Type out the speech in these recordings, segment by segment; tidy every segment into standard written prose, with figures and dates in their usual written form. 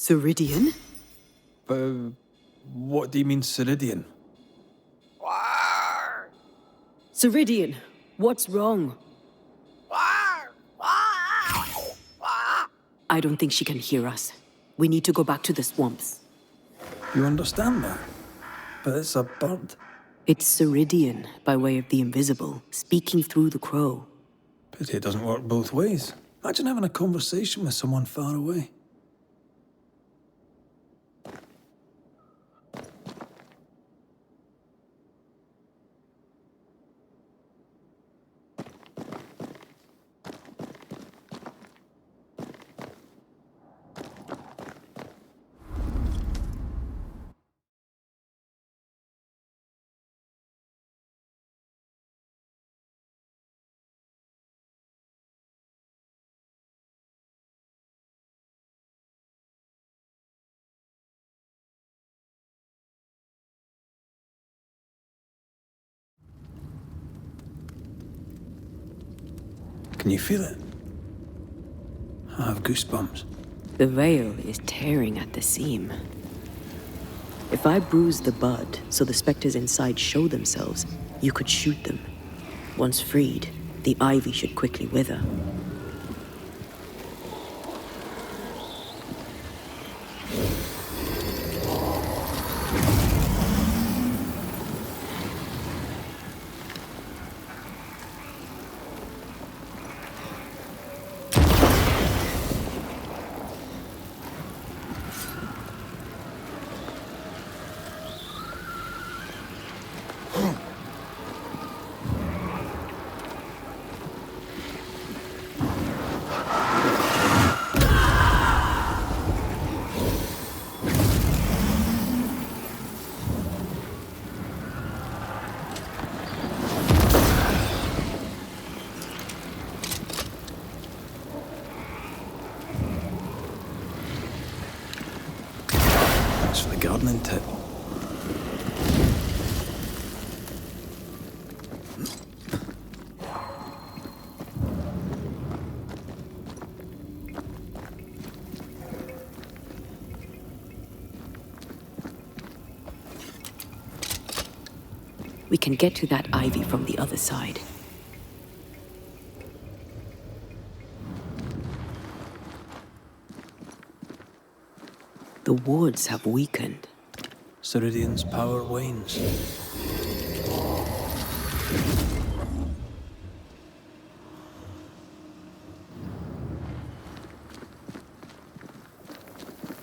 Siridean? What do you mean, Siridean? Siridean, what's wrong? I don't think she can hear us. We need to go back to the swamps. You understand that? But it's a bird. It's Siridean, by way of the invisible, speaking through the crow. Pity it doesn't work both ways. Imagine having a conversation with someone far away. Can you feel it? I have goosebumps. The veil is tearing at the seam. If I bruise the bud so the specters inside show themselves, you could shoot them. Once freed, the ivy should quickly wither. For the gardening tip. We can get to that ivy from the other side. The wards have weakened. Siridean's power wanes.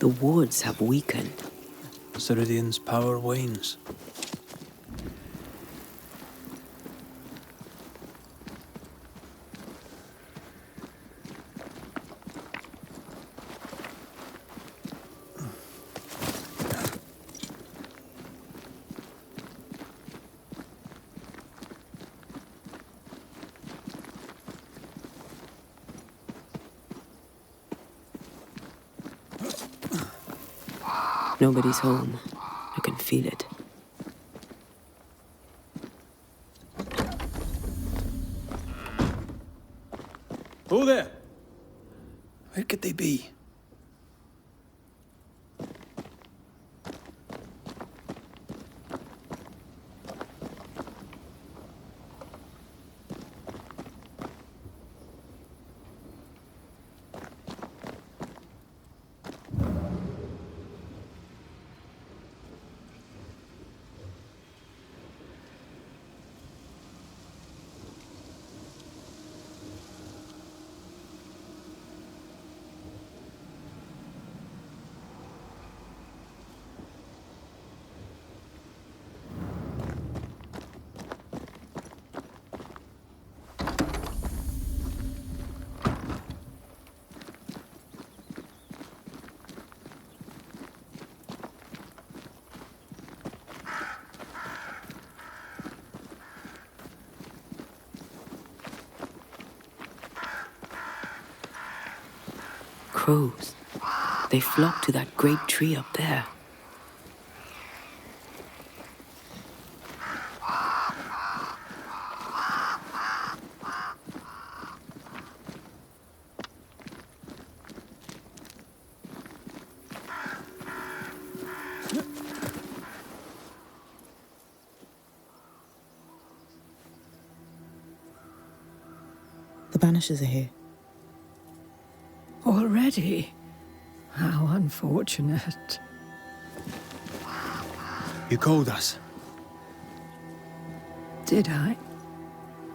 The wards have weakened. Siridean's power wanes. Nobody's home. I can feel it. Oh there! Where could they be? Crows. They flock to that great tree up there. The Banishers are here. Already? How unfortunate. You called us. Did I?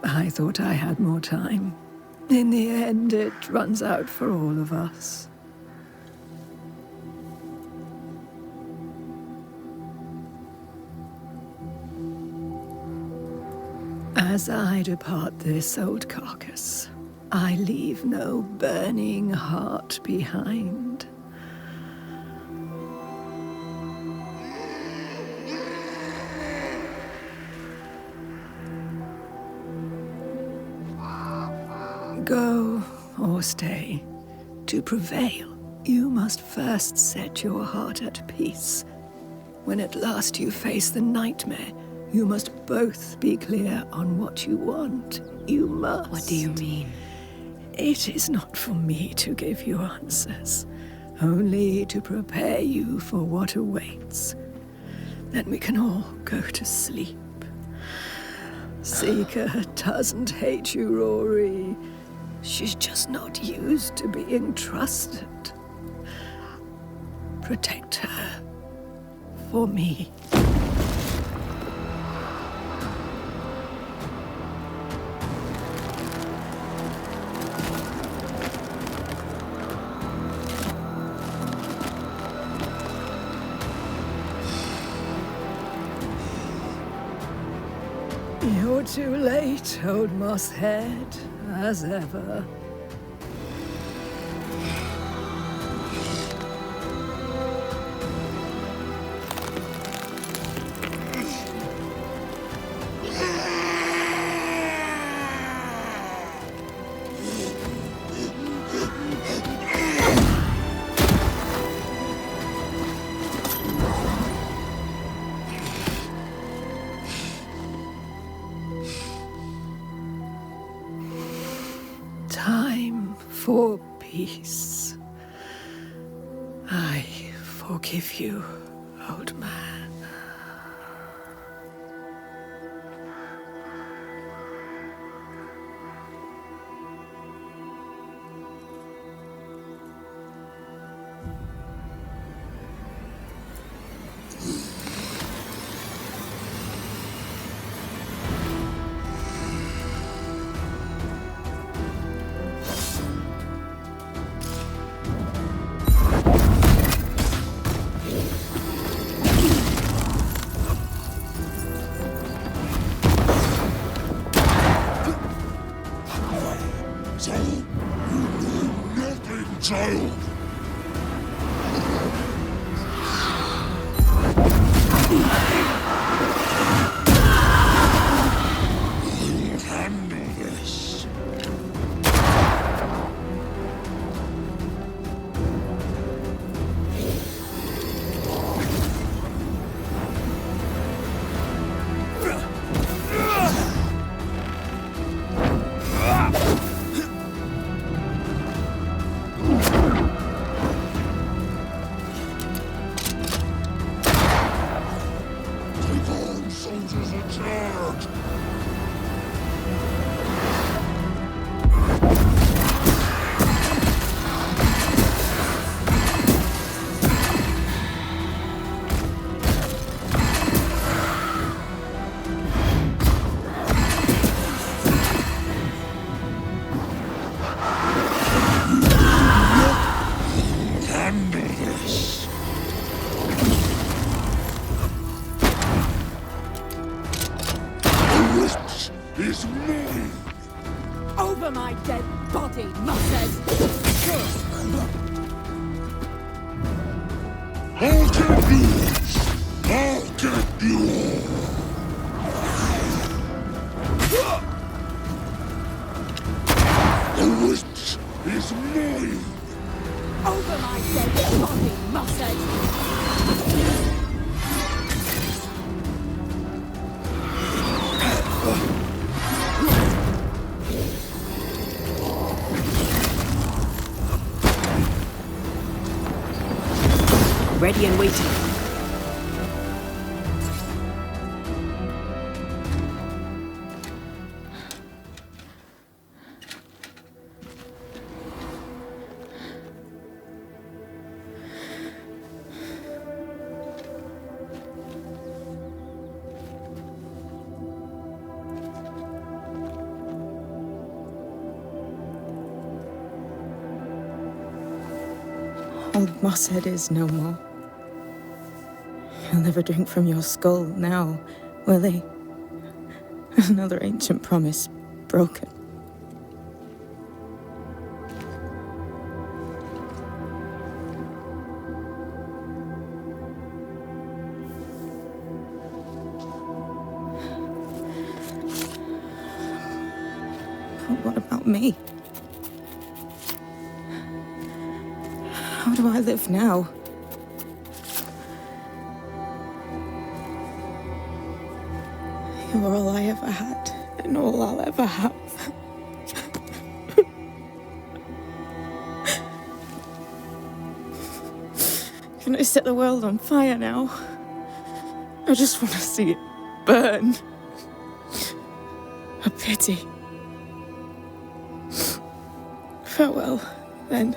I thought I had more time. In the end, it runs out for all of us. As I depart this old carcass, I leave no burning heart behind. Go or stay. To prevail, you must first set your heart at peace. When at last you face the nightmare, you must both be clear on what you want. You must. What do you mean? It is not for me to give you answers, only to prepare you for what awaits. Then we can all go to sleep. Seeker doesn't hate you, Rory. She's just not used to being trusted. Protect her. For me. You're too late, old mosshead, as ever. Time for peace. I forgive you, old man. Child! I'll handle this. Soldiers in charge! Handle this! Is mine! Over my dead body, Marshes! I'll get yours! I'll get you! The witch is mine! Over my dead body, Marshes! Ready and waiting. Old Mosshead is no more. He'll never drink from your skull now, will he? Another ancient promise broken. But what about me? How do I live now? You're all I ever had, and all I'll ever have. Can I set the world on fire now? I just want to see it burn. A pity. Farewell, then.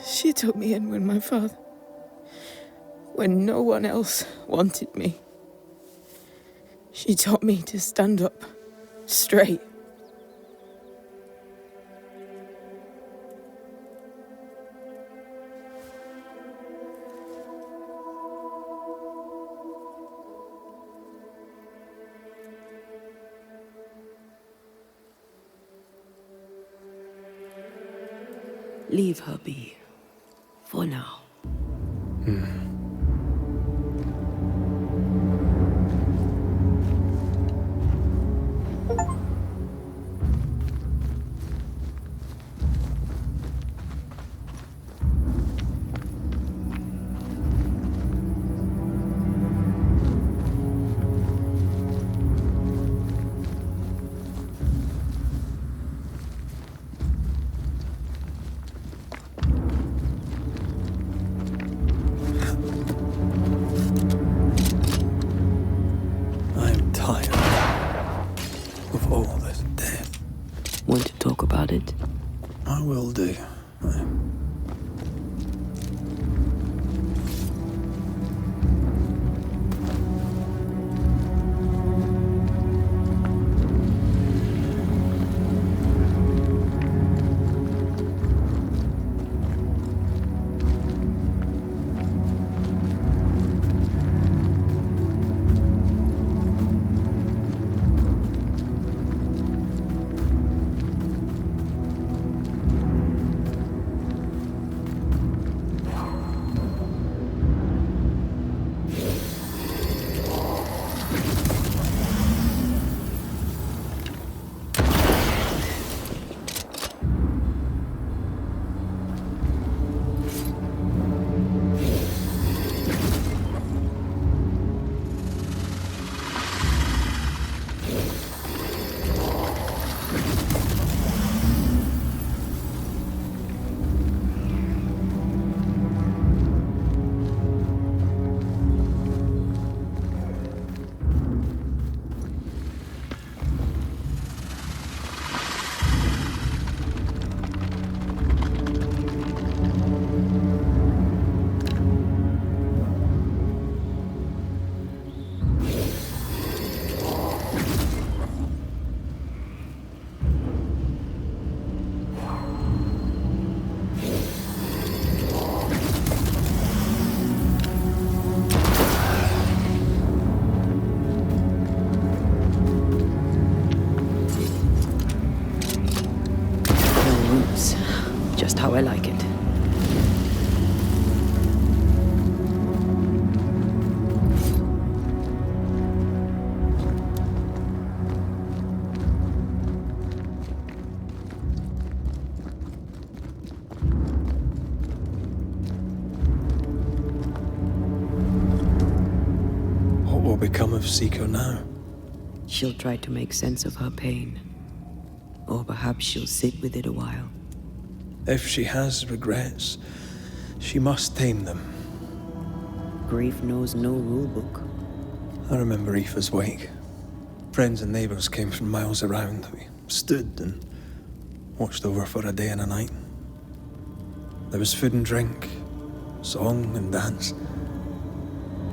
She took me in when no one else wanted me. She taught me to stand up straight. Leave her be. For now. Want to talk about it? I will do. I like it. What will become of Seeker now? She'll try to make sense of her pain. Or perhaps she'll sit with it a while. If she has regrets, she must tame them. Grief knows no rule book. I remember Aoife's wake. Friends and neighbours came from miles around. We stood and watched over for a day and a night. There was food and drink, song and dance.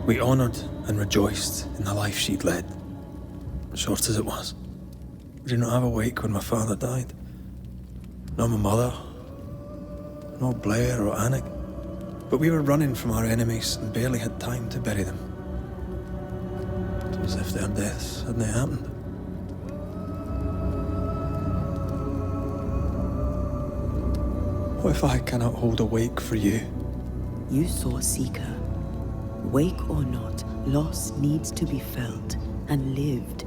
We honoured and rejoiced in the life she'd led, short as it was. I did not have a wake when my father died. Nor my mother, nor Blair or Anik. But we were running from our enemies and barely had time to bury them. It was as if their deaths hadn't happened. What if I cannot hold a wake for you? You saw Seeker. Wake or not, loss needs to be felt and lived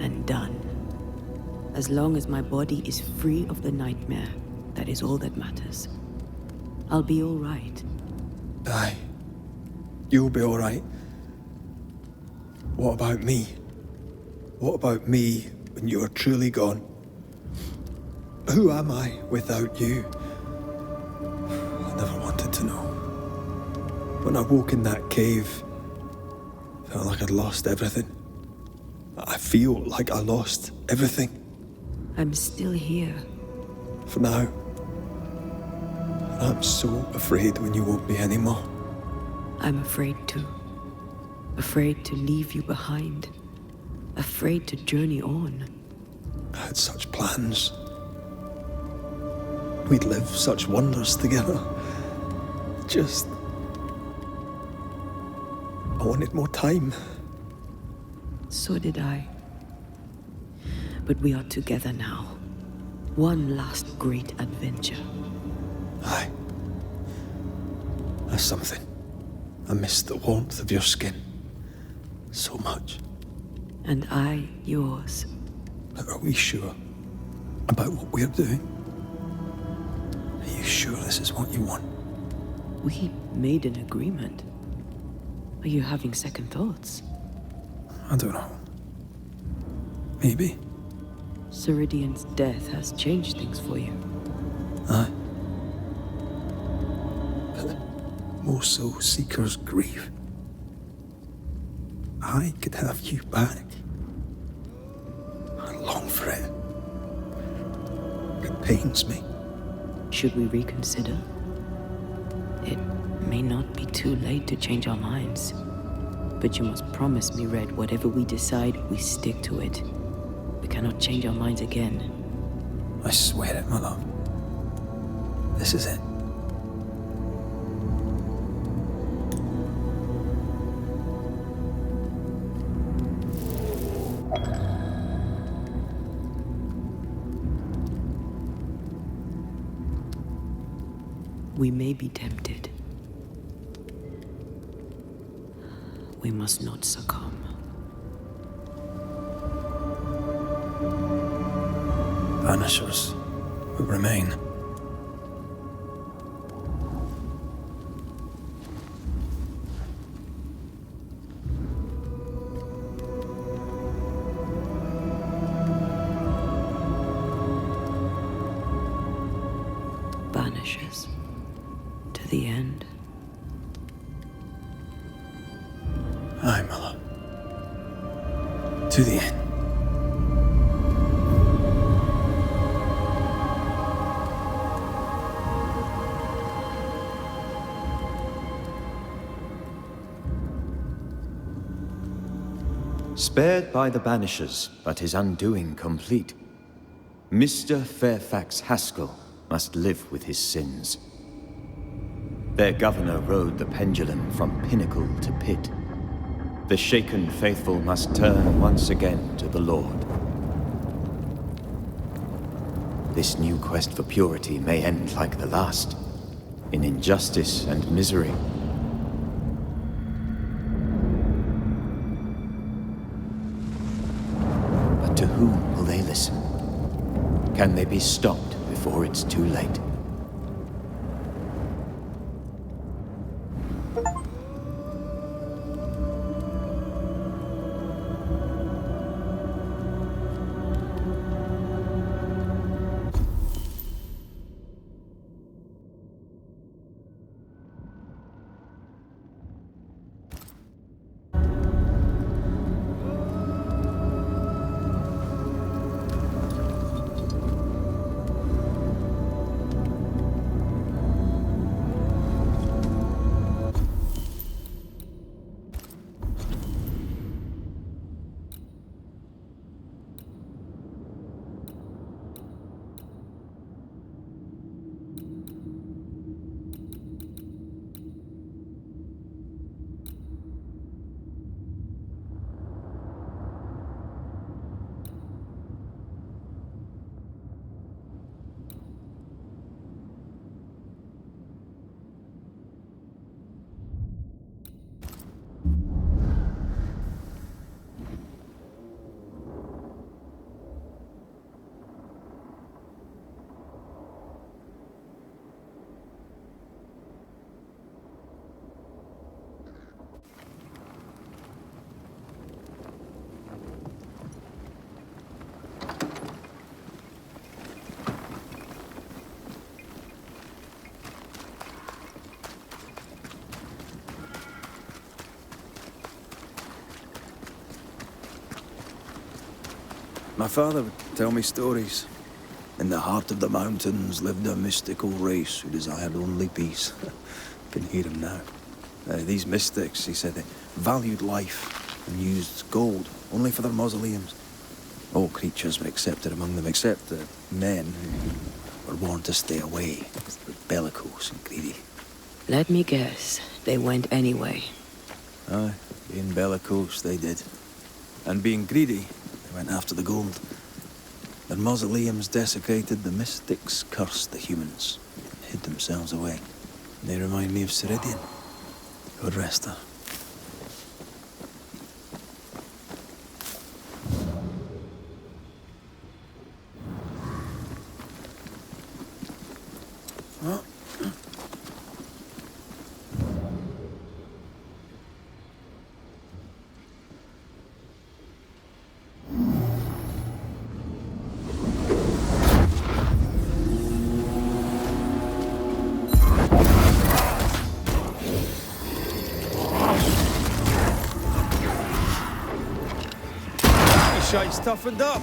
and done. As long as my body is free of the nightmare, that is all that matters. I'll be all right. Aye. You'll be all right. What about me? What about me when you are truly gone? Who am I without you? I never wanted to know. When I woke in that cave, I felt like I'd lost everything. I feel like I lost everything. I'm still here. For now. And I'm so afraid when you won't be anymore. I'm afraid too. Afraid to leave you behind. Afraid to journey on. I had such plans. We'd live such wonders together. Just... I wanted more time. So did I. But we are together now. One last great adventure. Aye. That's something. I miss the warmth of your skin. So much. And I yours. But are we sure about what we're doing? Are you sure this is what you want? We made an agreement. Are you having second thoughts? I don't know. Maybe. Siridean's death has changed things for you. Aye. But more so Seeker's grief. I could have you back. I long for it. It pains me. Should we reconsider? It may not be too late to change our minds. But you must promise me, Red, whatever we decide, we stick to it. We cannot change our minds again. I swear it, my love. This is it. We may be tempted. We must not succumb. Banishers will remain. Banishers. To the end. Aye, my love. To the end. Spared by the Banishers, but his undoing complete, Mr. Fairfax Haskell must live with his sins. Their governor rode the pendulum from pinnacle to pit. The shaken faithful must turn once again to the Lord. this new quest for purity may end like the last, in injustice and misery. But to whom will they listen? Can they be stopped before it's too late? My father would tell me stories. In the heart of the mountains lived a mystical race who desired only peace. Can hear him now. These mystics, he said, they valued life and used gold only for their mausoleums. All creatures were accepted among them, except the men who were born to stay away, because they were bellicose and greedy. Let me guess, they went anyway. Aye, being bellicose, they did. And being greedy, they went after the gold. Their mausoleums desecrated, the mystics cursed the humans, hid themselves away. They remind me of Siridean. God rest her. Shite's toughened up.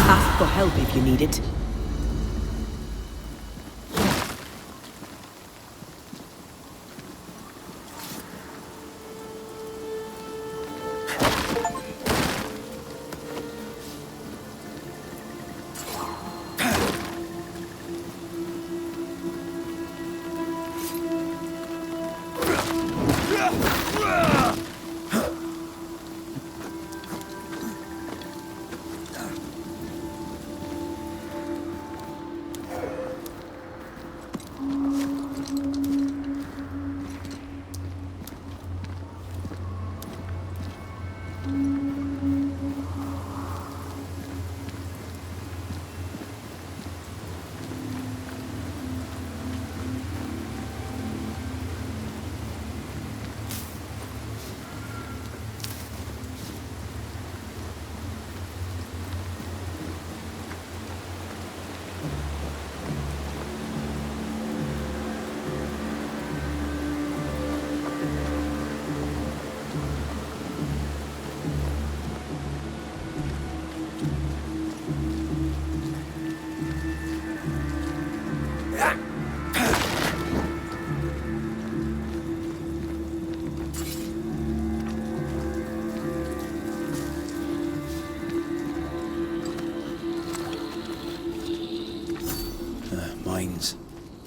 Ask for help if you need it.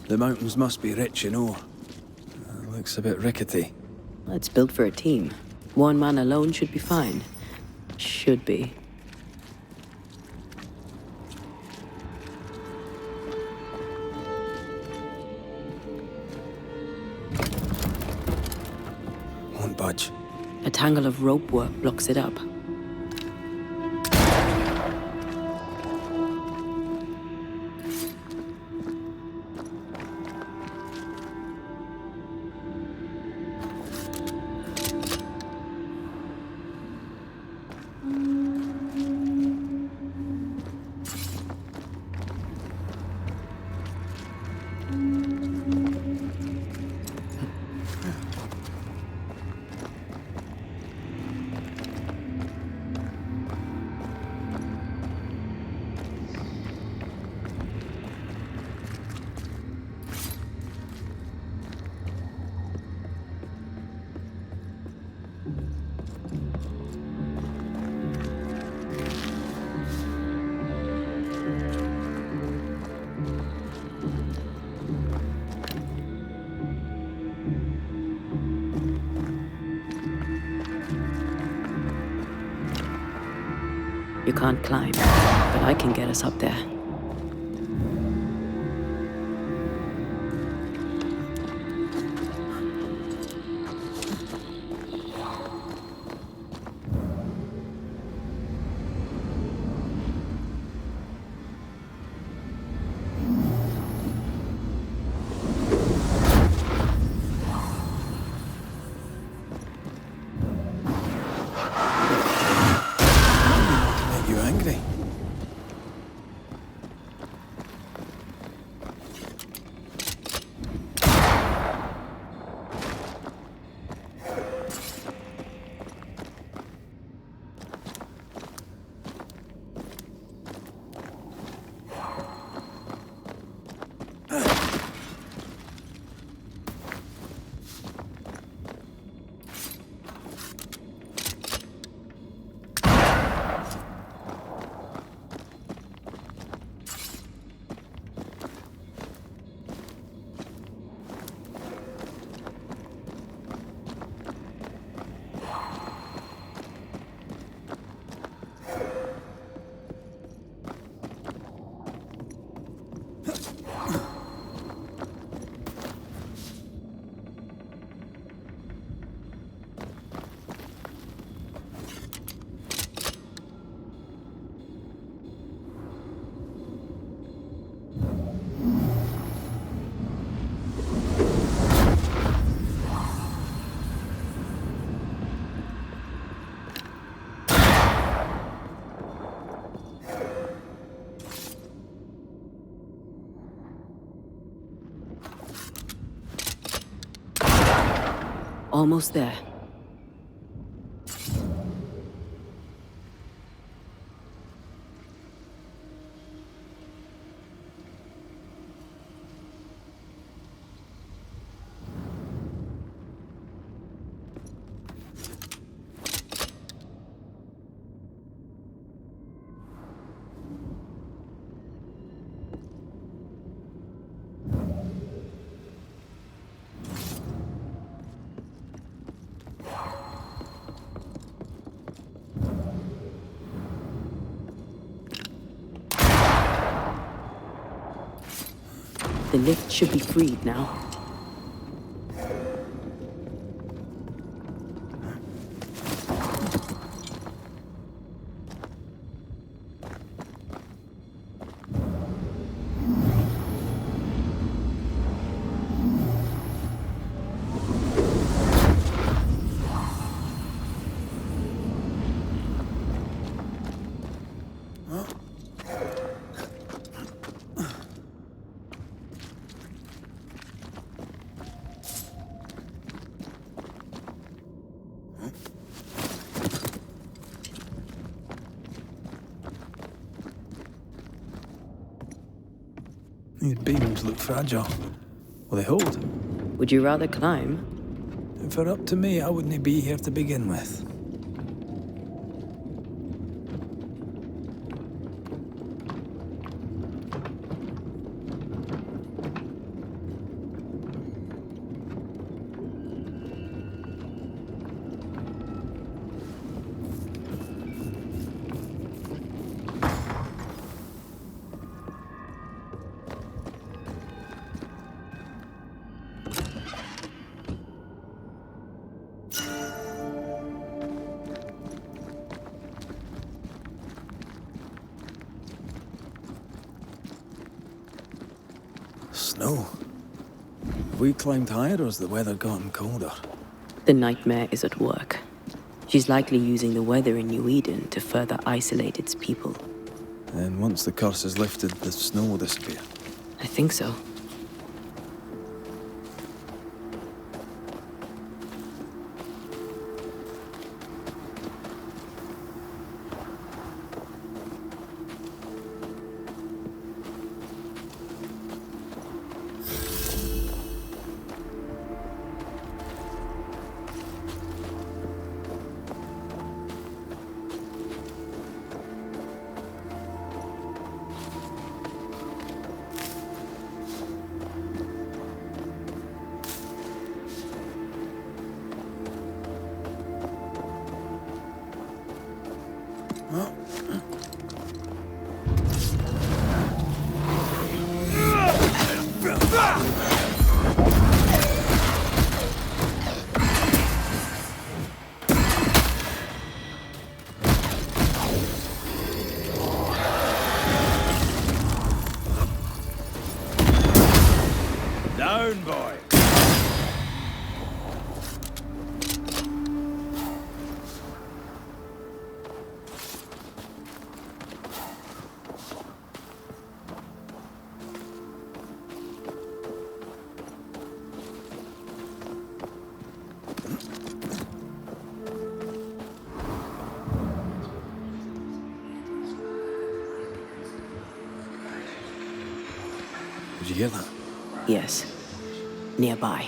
The mountains must be rich in ore. Looks a bit rickety. It's built for a team. One man alone should be fine. Should be. Won't budge. A tangle of rope work blocks it up. You can't climb, but I can get us up there. Make you angry. Almost there. The lift should be freed now. These beams look fragile. Will they hold? Would you rather climb? If it were up to me, I wouldn't be here to begin with. snow. Have we climbed higher or has the weather gotten colder? The nightmare is at work. She's likely using the weather in New Eden to further isolate its people. And once the curse is lifted, the snow will disappear. I think so. Down, boy! Did you hear that? Yes. Nearby.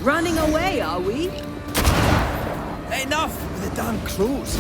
Running away, are we? Enough with the damn crows!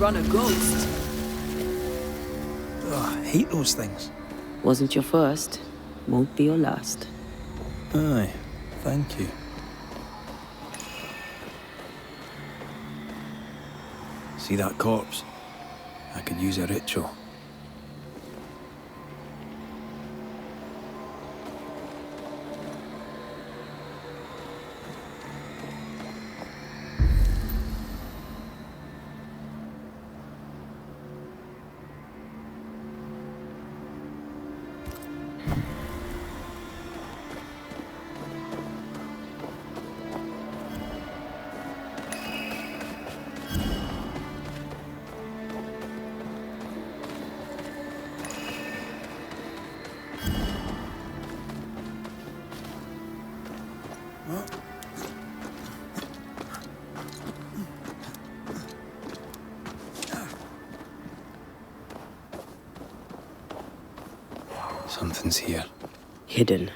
outrun a ghost. Oh, I hate those things. Wasn't your first, won't be your last. Aye, thank you. See that corpse? I could use a ritual. Something's here. Hidden.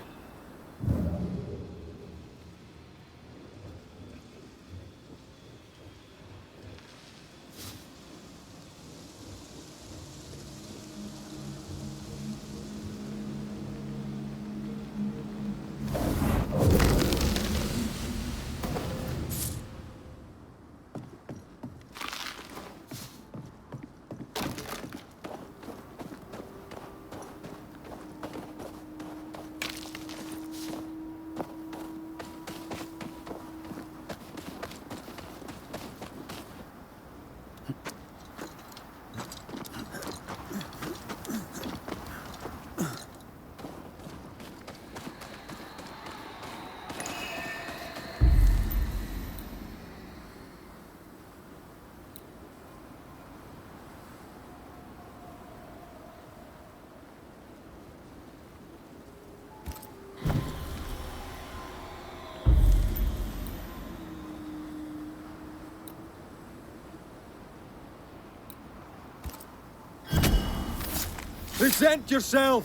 Present yourself!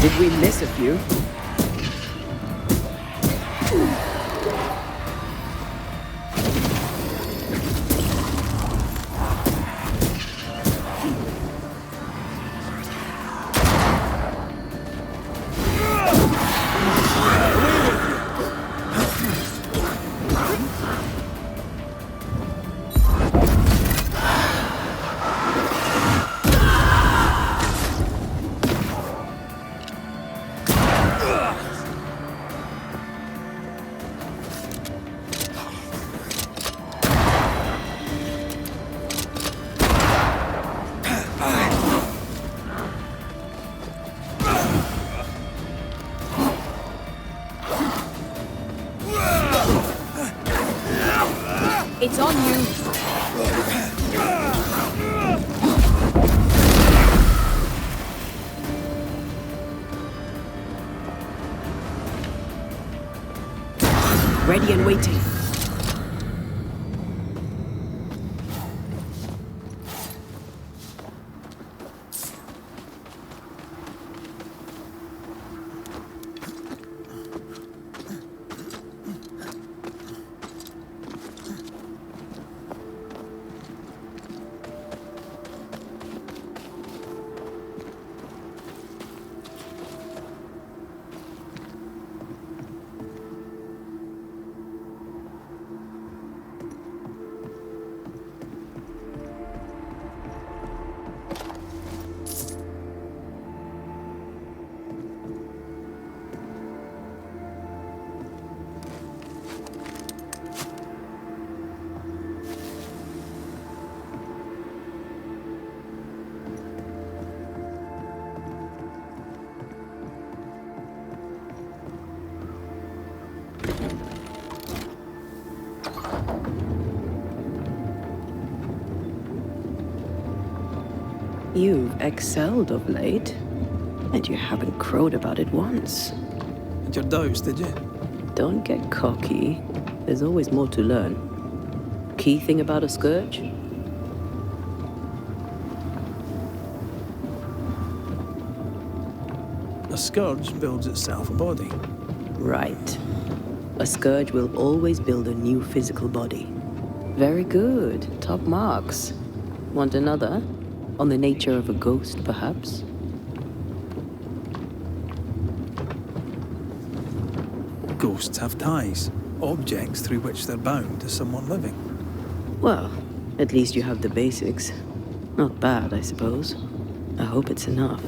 Did we miss a few? It's on you. Ready and waiting. You've excelled of late, and you haven't crowed about it once. Had your doubts, did you? Don't get cocky. There's always more to learn. Key thing about a scourge? A scourge builds itself a body. Right. A scourge will always build a new physical body. Very good. Top marks. Want another? On the nature of a ghost, perhaps? Ghosts have ties, objects through which they're bound to someone living. Well, at least you have the basics. Not bad, I suppose. I hope it's enough.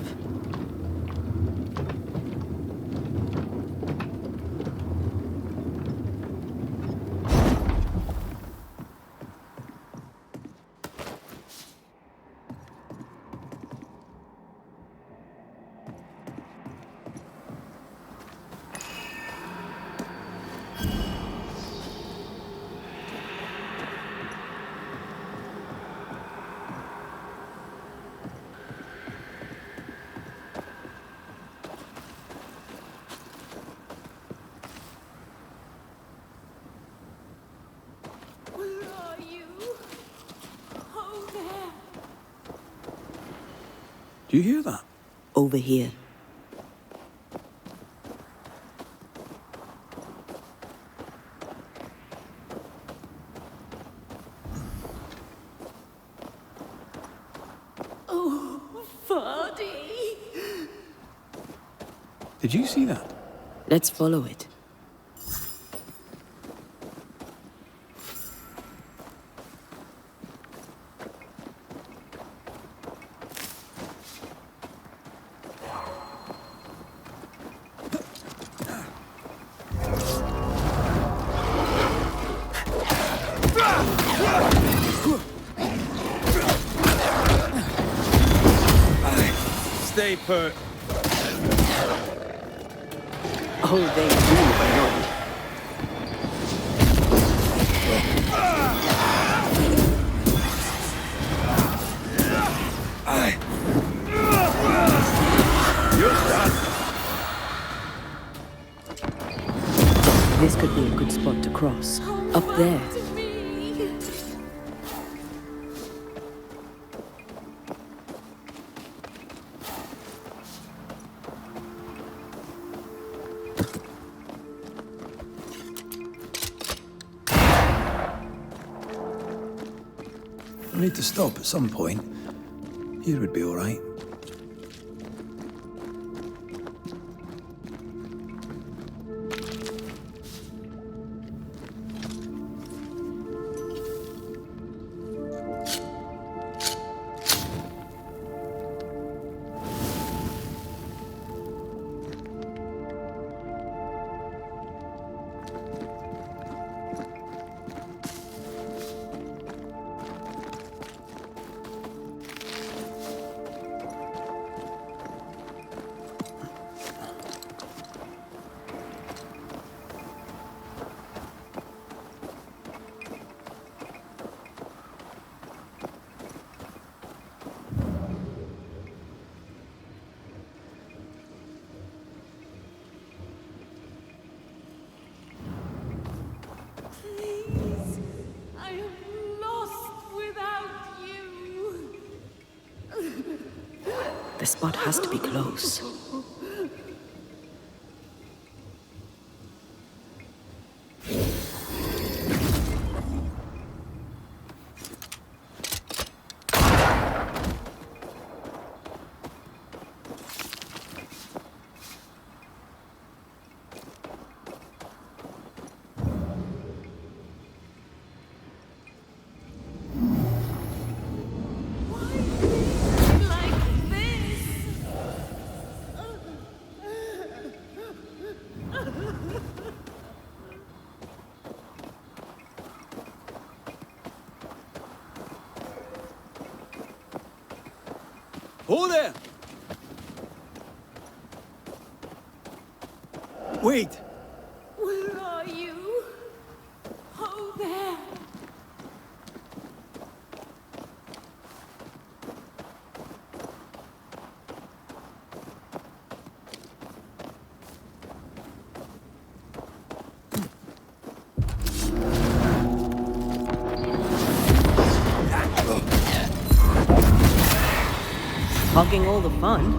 Do you hear that? Over here. Oh, Ferdy! Did you see that? Let's follow it. Stay put. Oh, they really annoyed. You're done. This could be a good spot to cross. Up there. I need to stop at some point. Here would be all right. The spot has to be close. Hold there! Wait! Where are you? Oh, there. Hogging all the fun.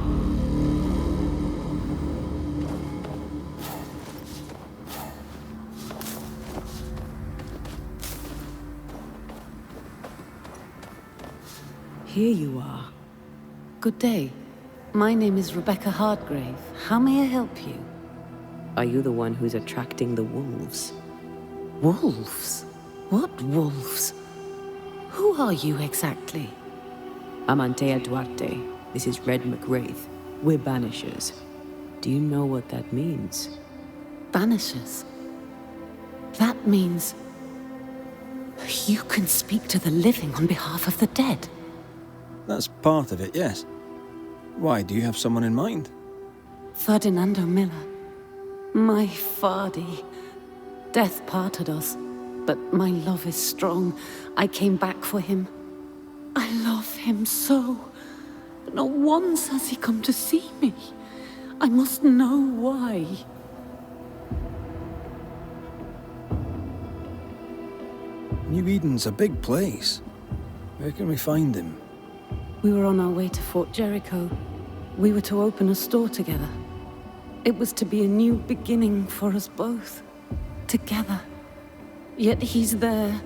Here you are. Good day. My name is Rebecca Hardgrave. How may I help you? Are you the one who's attracting the wolves? Wolves? What wolves? Who are you exactly? I'm Antea Duarte. This is Red McWraith. We're Banishers. Do you know what that means? Banishers? That means... you can speak to the living on behalf of the dead. That's part of it, yes. Why, do you have someone in mind? Ferdinando Miller. My Fardy. Death parted us, but my love is strong. I came back for him. I love him so. But not once has he come to see me. I must know why. New Eden's a big place. Where can we find him? We were on our way to Fort Jericho. We were to open a store together. It was to be a new beginning for us both. Together. Yet he's there,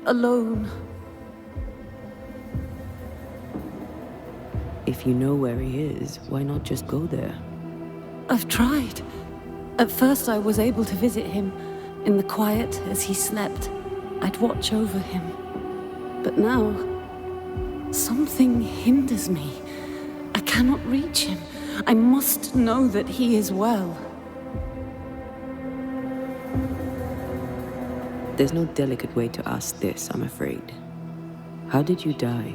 alone. If you know where he is, why not just go there? I've tried. At first I was able to visit him in the quiet as he slept. I'd watch over him. But now, something hinders me. I cannot reach him. I must know that he is well. There's no delicate way to ask this, I'm afraid. How did you die?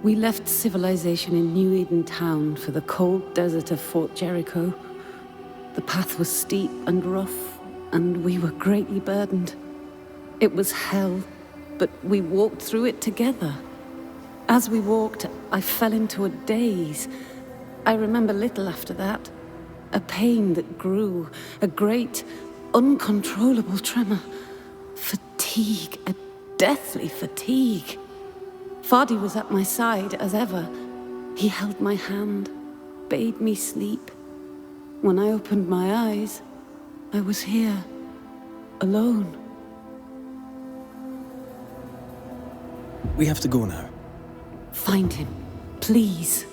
We left civilization in New Eden town for the cold desert of Fort Jericho. The path was steep and rough, and we were greatly burdened. It was hell, but we walked through it together. As we walked, I fell into a daze. I remember little after that. A pain that grew, a great, uncontrollable tremor. Fatigue, a deathly fatigue. Fardy was at my side, as ever. He held my hand, bade me sleep. When I opened my eyes, I was here, alone. We have to go now. Find him, please.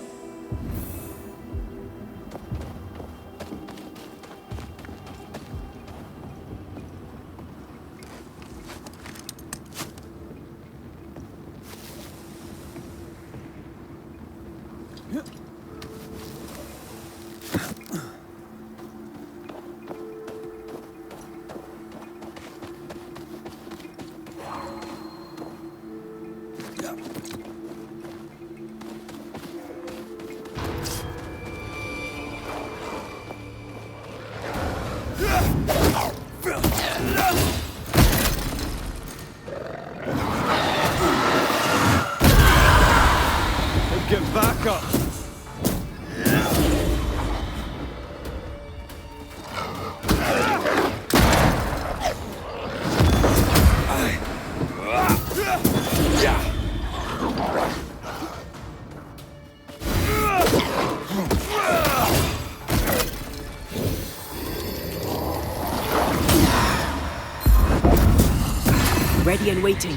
Get back up! Ready and waiting.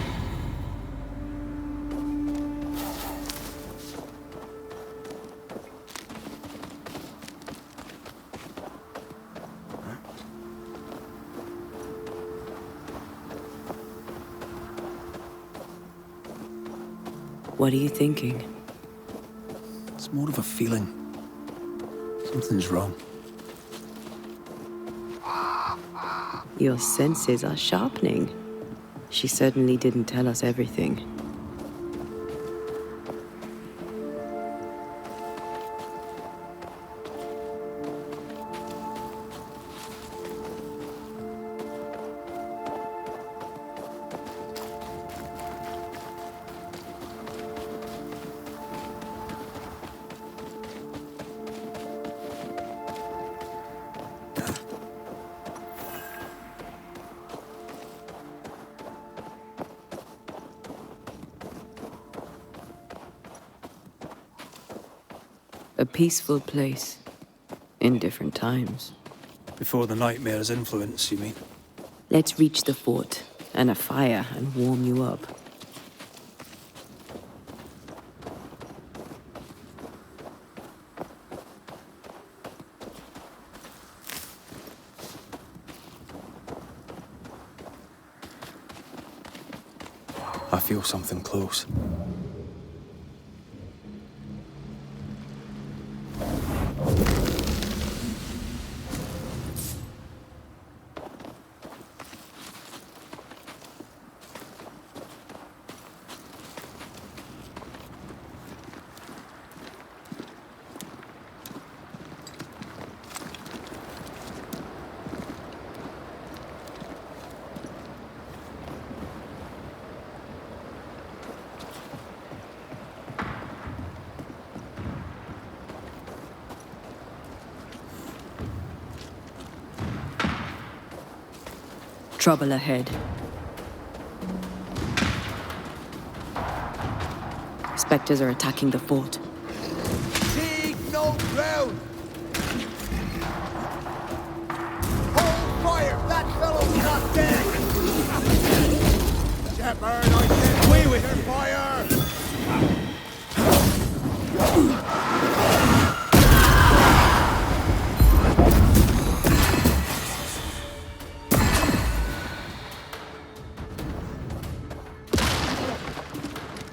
What are you thinking? It's more of a feeling. Something's wrong. Your senses are sharpening. She certainly didn't tell us everything. A peaceful place. In different times. Before the nightmare's influence, you mean? Let's reach the fort, and a fire, and warm you up. I feel something close. Trouble ahead. Specters are attacking the fort. Dig no ground! Hold fire! That fellow's not dead! Shepherd, I said away with your fire!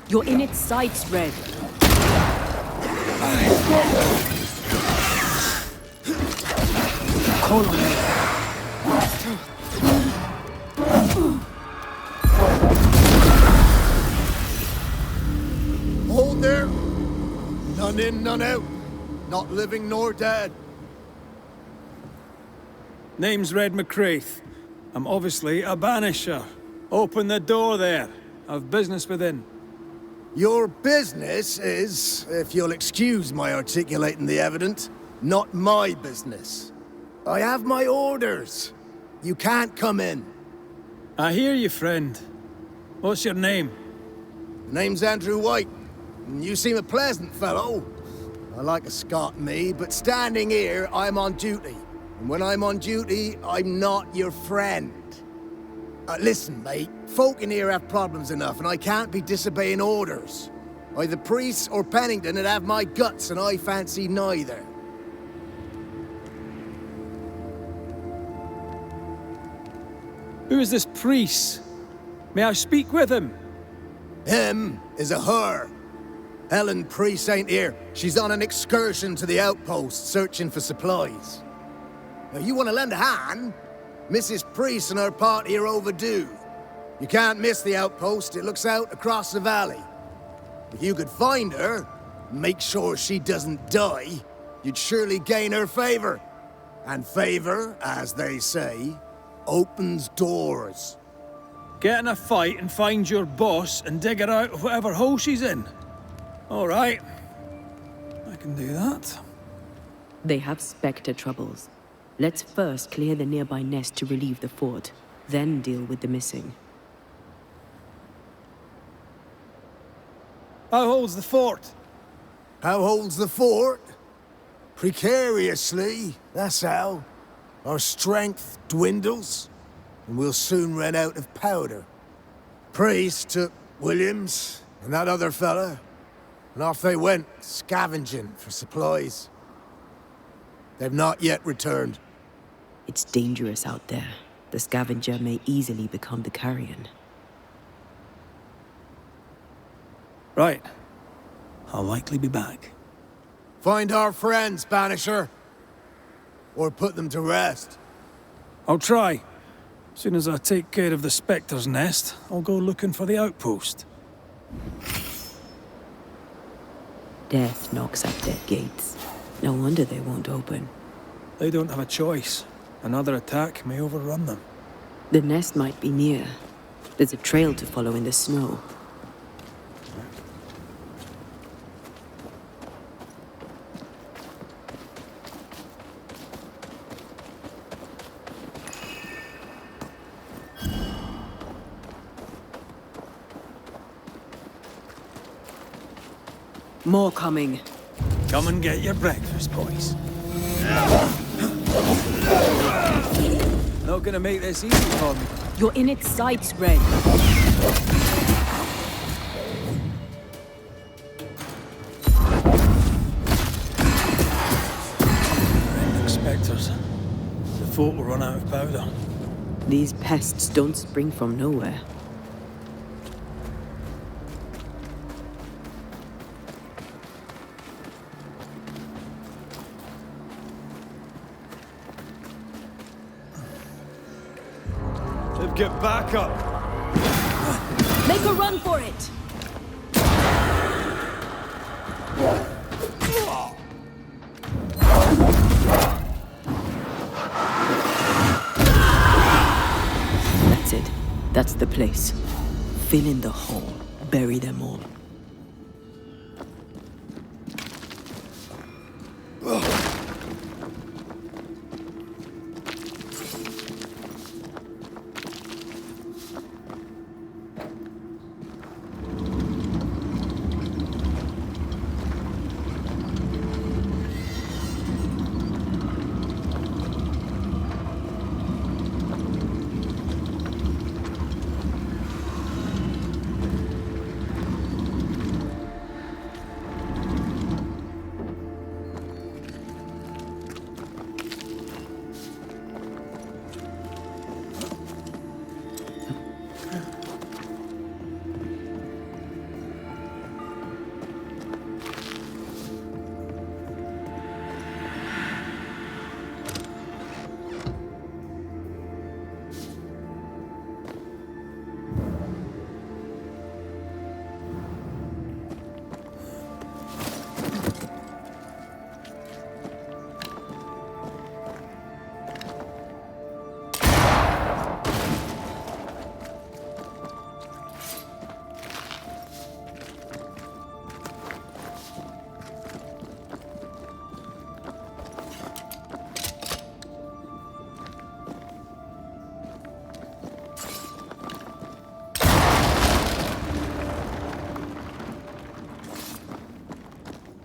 You're in its sights, Red. Call on me. Hold there! None in, none out. Not living nor dead. Name's Red McCraith. I'm obviously a banisher. Open the door there. I've business within. Your business is, if you'll excuse my articulating the evident, not my business. I have my orders. You can't come in. I hear you, friend. What's your name? The name's Andrew White. And you seem a pleasant fellow. I like a Scot, me, but standing here, I'm on duty. And when I'm on duty, I'm not your friend. Listen, mate. Folk in here have problems enough, and I can't be disobeying orders. Either Preese or Pennington would have my guts, and I fancy neither. Who is this Preese? May I speak with him? Him is a her. Helen Preese ain't here. She's on an excursion to the outpost, searching for supplies. Now, you want to lend a hand? Mrs. Preese and her party are overdue. You can't miss the outpost. It looks out across the valley. If you could find her, make sure she doesn't die, you'd surely gain her favor. And favor, as they say, opens doors. Get in a fight and find your boss and dig her out of whatever hole she's in. All right. I can do that. They have Spectre troubles. Let's first clear the nearby nest to relieve the fort, then deal with the missing. How holds the fort? How holds the fort? Precariously, that's how. Our strength dwindles, and we'll soon run out of powder. Preese took Williams and that other fella, and off they went, scavenging for supplies. They've not yet returned. It's dangerous out there. The scavenger may easily become the carrion. Right. I'll likely be back. Find our friends, Banisher. Or put them to rest. I'll try. As soon as I take care of the Spectre's nest, I'll go looking for the outpost. Death knocks at their gates. No wonder they won't open. They don't have a choice. Another attack may overrun them. The nest might be near. There's a trail to follow in the snow. More coming. Come and get your breakfast, boys. Not gonna make this easy for me. You're in its sights, Red. Specters. The fort will run out of powder. These pests don't spring from nowhere. Get back up! Make a run for it! That's it. That's the place. Fill in the hole. Bury them all.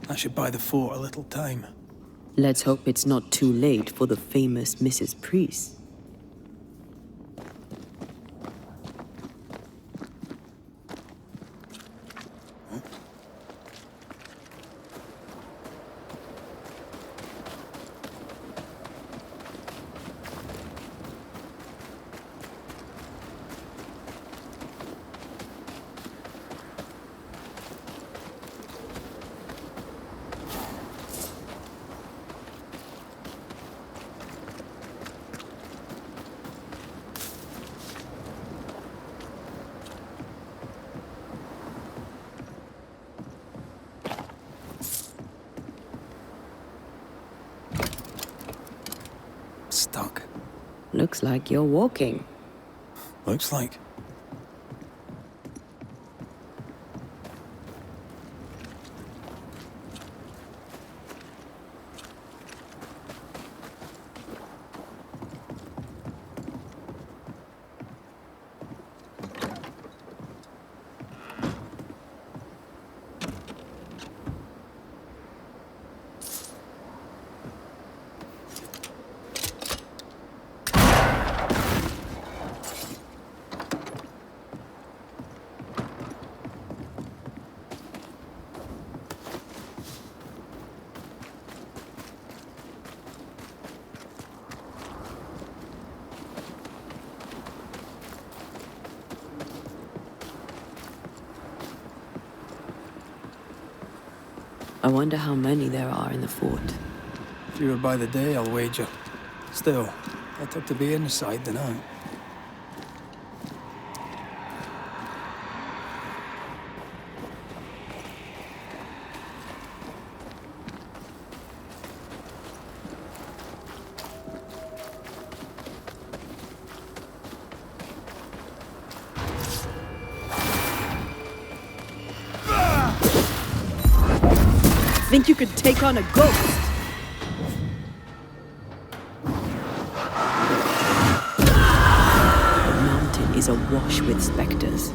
I should buy the fort a little time. Let's hope it's not too late for the famous Mrs. Preese. Stuck. Looks like you're walking. Looks like. I wonder how many there are in the fort. Fewer by the day, I'll wager. Still, better to be inside than out. Think you could take on a ghost? The mountain is awash with specters.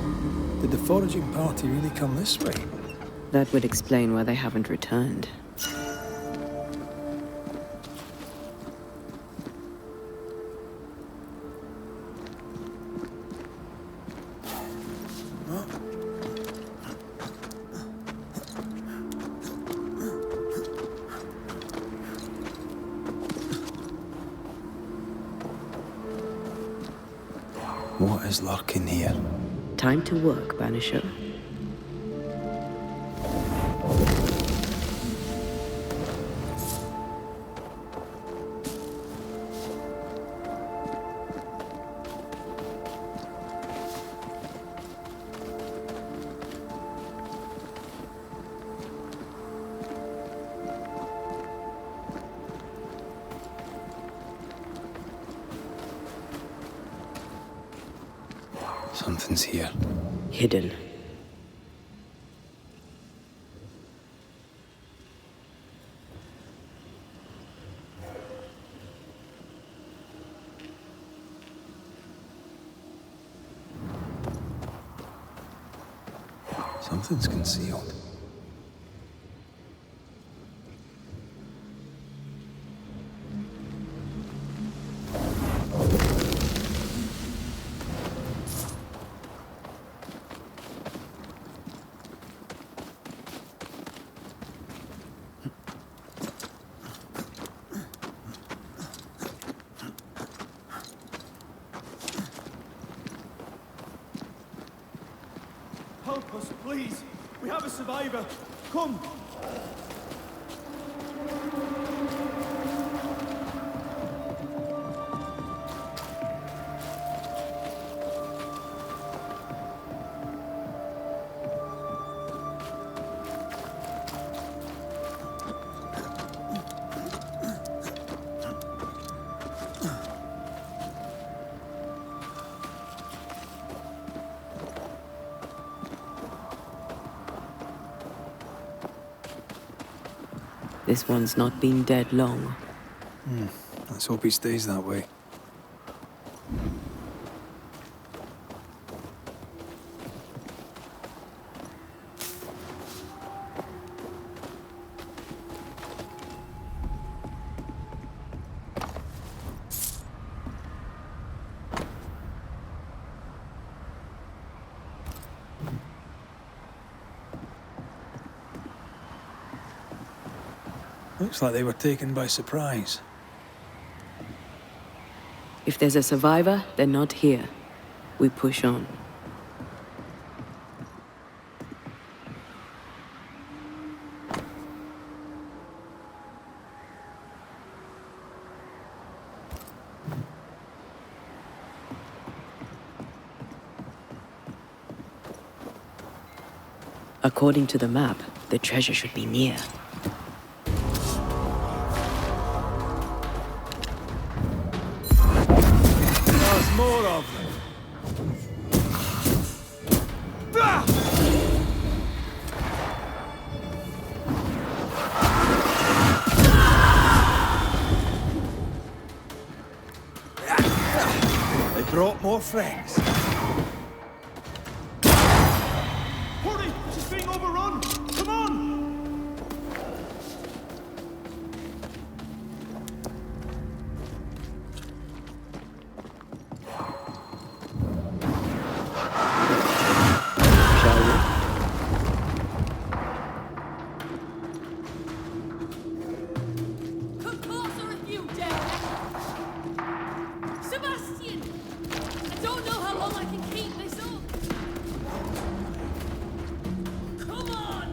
Did the foraging party really come this way? That would explain why they haven't returned. What is lurking here? Time to work, Banisher. Something's here. Hidden. Something's concealed. Help us, please! We have a survivor! Come! This one's not been dead long. Let's hope he stays that way. Looks like they were taken by surprise. If there's a survivor, they're not here. We push on. According to the map, the treasure should be near. There's more of them! They brought more friends. Hurry! She's being overrun! Come on! Come closer if you dare! Sebastian! I don't know how long I can keep this up! Come on!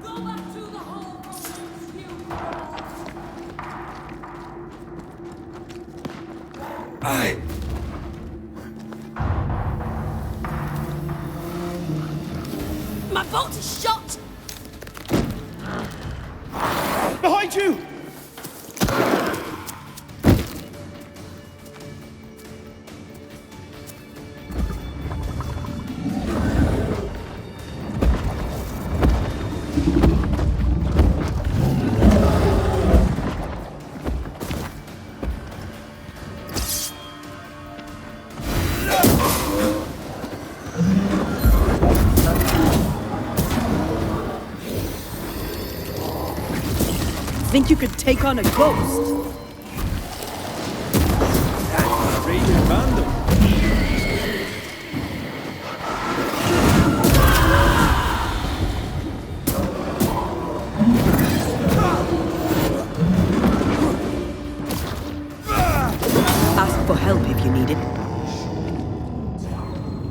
Go back to the hole! You My boat is shot! Behind you! Think you could take on a ghost? Raiding Vandal. Ask for help if you need it.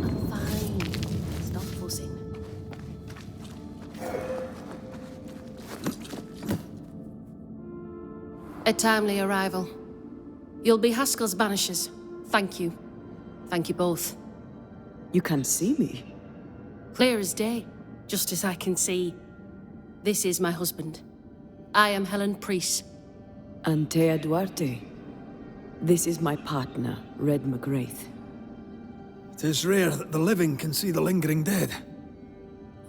I'm fine. Stop A timely arrival. You'll be Haskell's Banishers. Thank you. Thank you both. You can see me? Clear as day, just as I can see. This is my husband. I am Helen Preese. Antea Duarte. This is my partner, Red McGrath. 'Tis rare that the living can see the lingering dead.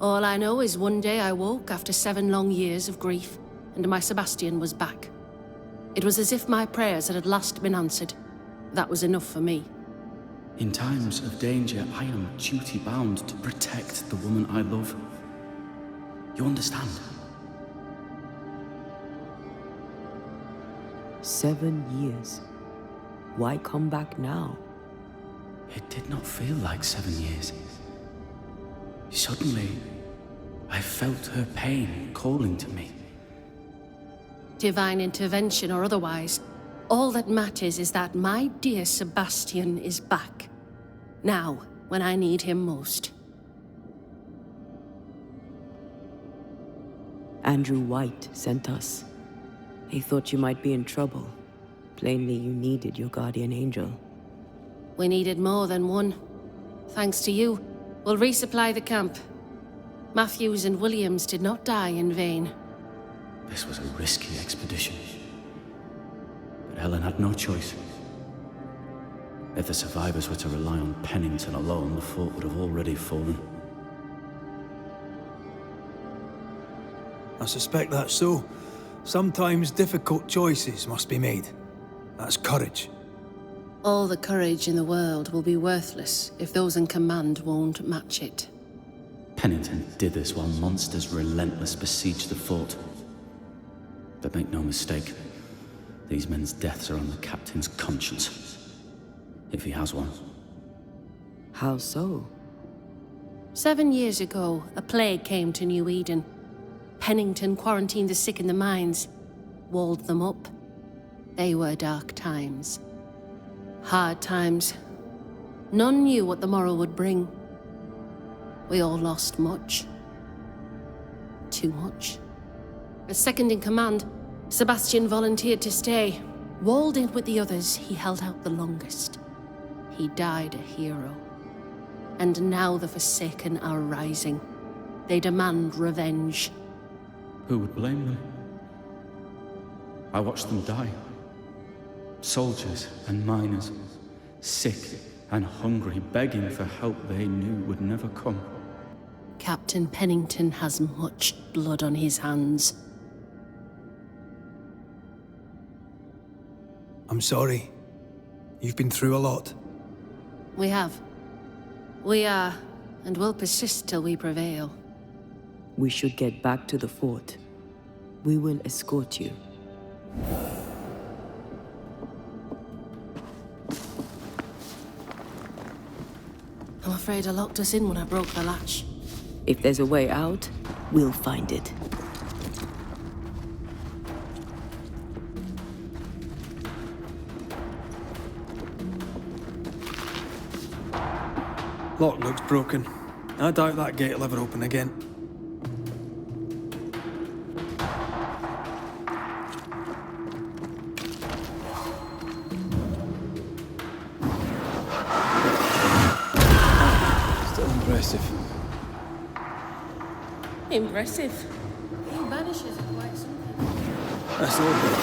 All I know is one day I woke after 7 long years of grief, and my Sebastian was back. It was as if my prayers had at last been answered. That was enough for me. In times of danger, I am duty-bound to protect the woman I love. You understand? 7 years. Why come back now? It did not feel like 7 years. Suddenly, I felt her pain calling to me. Divine intervention or otherwise, all that matters is that my dear Sebastian is back. Now, when I need him most. Andrew White sent us. He thought you might be in trouble. Plainly, you needed your guardian angel. We needed more than one. Thanks to you, we'll resupply the camp. Matthews and Williams did not die in vain. This was a risky expedition. But Helen had no choice. If the survivors were to rely on Pennington alone, the fort would have already fallen. I suspect that's so. Sometimes difficult choices must be made. That's courage. All the courage in the world will be worthless if those in command won't match it. Pennington did this while monsters relentless besieged the fort. But make no mistake, these men's deaths are on the captain's conscience. If he has one. How so? 7 years ago, a plague came to New Eden. Pennington quarantined the sick in the mines, walled them up. They were dark times. Hard times. None knew what the morrow would bring. We all lost much. Too much. As second in command, Sebastian volunteered to stay. Walled in with the others, he held out the longest. He died a hero. And now the Forsaken are rising. They demand revenge. Who would blame them? I watched them die. Soldiers and miners, sick and hungry, begging for help they knew would never come. Captain Pennington has much blood on his hands. I'm sorry. You've been through a lot. We have. We are, and will persist till we prevail. We should get back to the fort. We will escort you. I'm afraid I locked us in when I broke the latch. If there's a way out, we'll find it. Lock looks broken. I doubt that gate will ever open again. Still impressive. Impressive. Being Banishers are quite something. That's all good.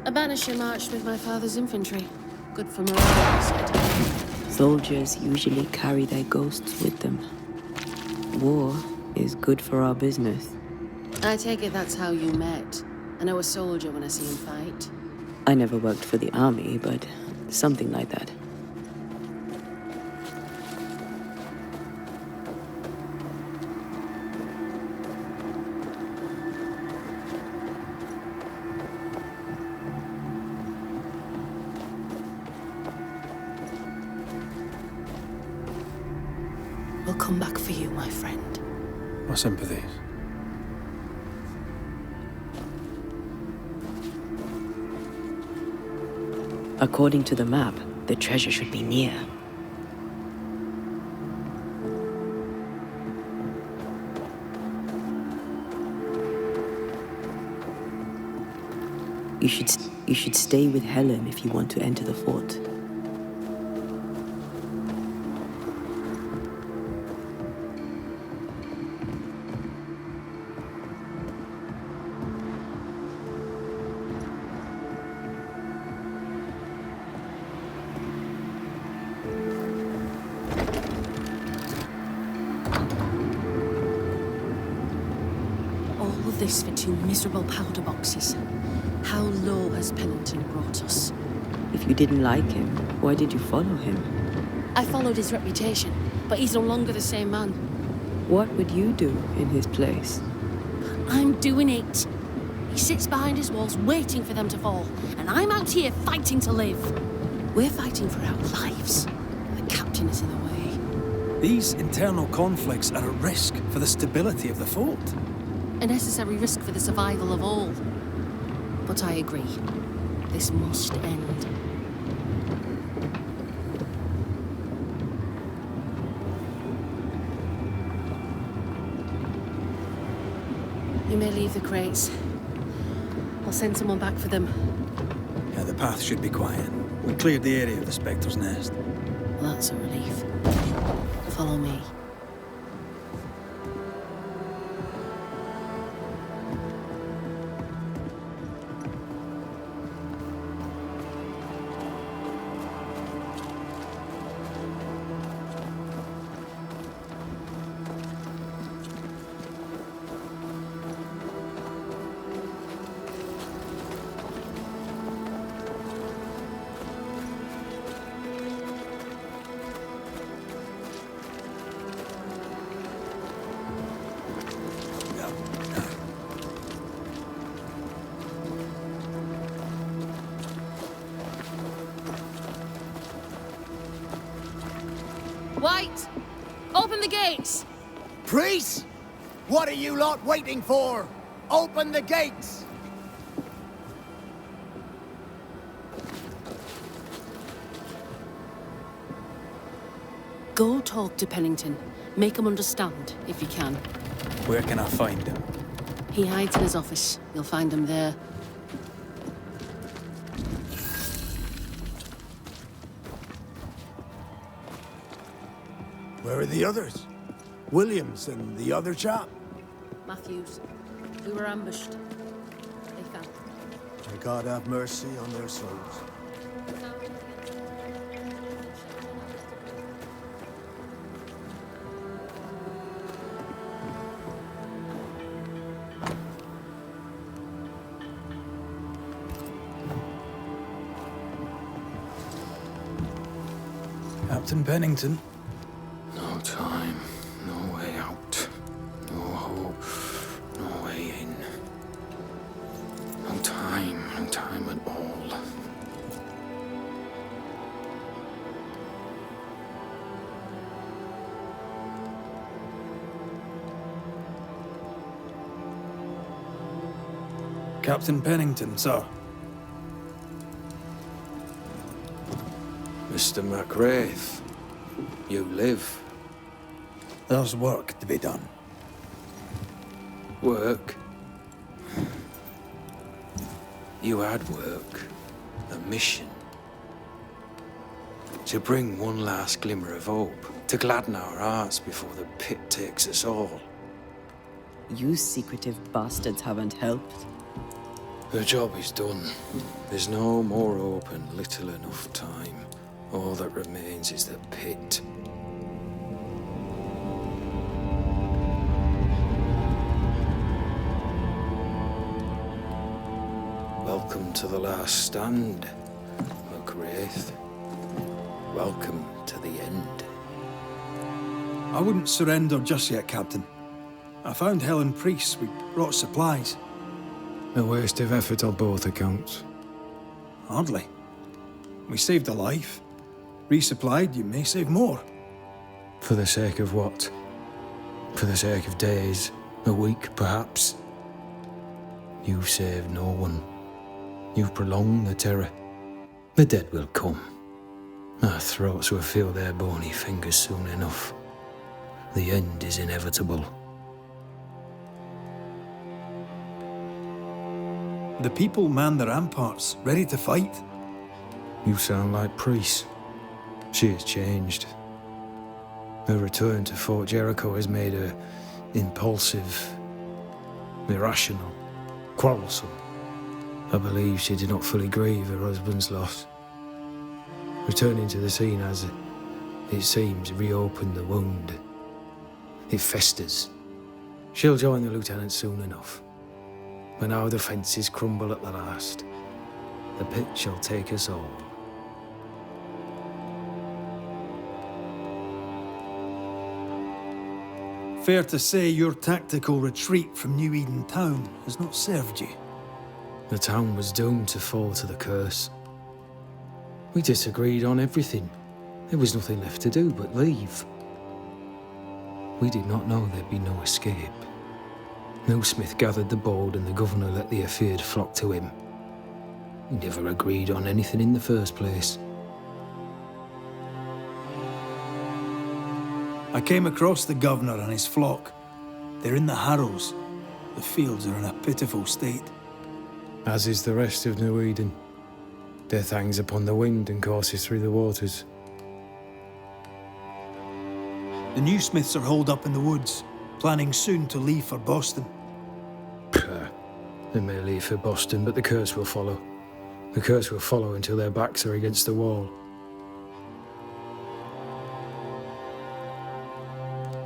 A Banisher marched with my father's infantry. Good for morale, I said. Soldiers usually carry their ghosts with them. War is good for our business. I take it that's how you met. I know a soldier when I see him fight. I never worked for the army, but something like that. will come back for you, my friend. My sympathies. According to the map, the treasure should be near. You should stay with Helen if you want to enter the fort. This for 2 miserable powder boxes. How low has Pennington brought us? If you didn't like him, why did you follow him? I followed his reputation, but he's no longer the same man. What would you do in his place? I'm doing it. He sits behind his walls waiting for them to fall, and I'm out here fighting to live. We're fighting for our lives. The captain is in the way. These internal conflicts are a risk for the stability of the fort. A necessary risk for the survival of all. But I agree. This must end. You may leave the crates. I'll send someone back for them. Yeah, the path should be quiet. We cleared the area of the specter's nest. Well, that's a relief. Follow me. Wait! Open the gates! Preese! What are you lot waiting for? Open the gates! Go talk to Pennington. Make him understand, if you can. Where can I find him? He hides in his office. You'll find him there. Where are the others? Williams and the other chap? Matthews. We were ambushed. They fell. May God have mercy on their souls. Captain Pennington. No time, no way out. No hope, no way in. No time at all. Captain Pennington, sir. Mr. MacWraith, you live. There's work to be done. Work? You had work. A mission. To bring one last glimmer of hope. To gladden our hearts before the pit takes us all. You secretive bastards haven't helped. The job is done. There's no more hope and little enough time. All that remains is the pit. Welcome to the last stand, MacWraith. Welcome to the end. I wouldn't surrender just yet, Captain. I found Helen Preese. We brought supplies. A waste of effort on both accounts. Hardly. We saved a life. Resupplied, you may save more. For the sake of what? For the sake of days, a week perhaps? You've saved no one. You've prolonged the terror. The dead will come. Our throats will feel their bony fingers soon enough. The end is inevitable. The people man the ramparts, ready to fight. You sound like Preese. She has changed. Her return to Fort Jericho has made her impulsive, irrational, quarrelsome. I believe she did not fully grieve her husband's loss. Returning to the scene has, it seems, reopened the wound. It festers. She'll join the lieutenant soon enough. When our defences crumble at the last, the pit shall take us all. Fair to say your tactical retreat from New Eden town has not served you. The town was doomed to fall to the curse. We disagreed on everything. There was nothing left to do but leave. We did not know there'd be no escape. No Smith gathered the board and the governor let the affair flock to him. We never agreed on anything in the first place. I came across the governor and his flock. They're in the harrows. The fields are in a pitiful state. As is the rest of New Eden. Death hangs upon the wind and courses through the waters. The new Smiths are holed up in the woods, planning soon to leave for Boston. They may leave for Boston, but the curse will follow. The curse will follow until their backs are against the wall.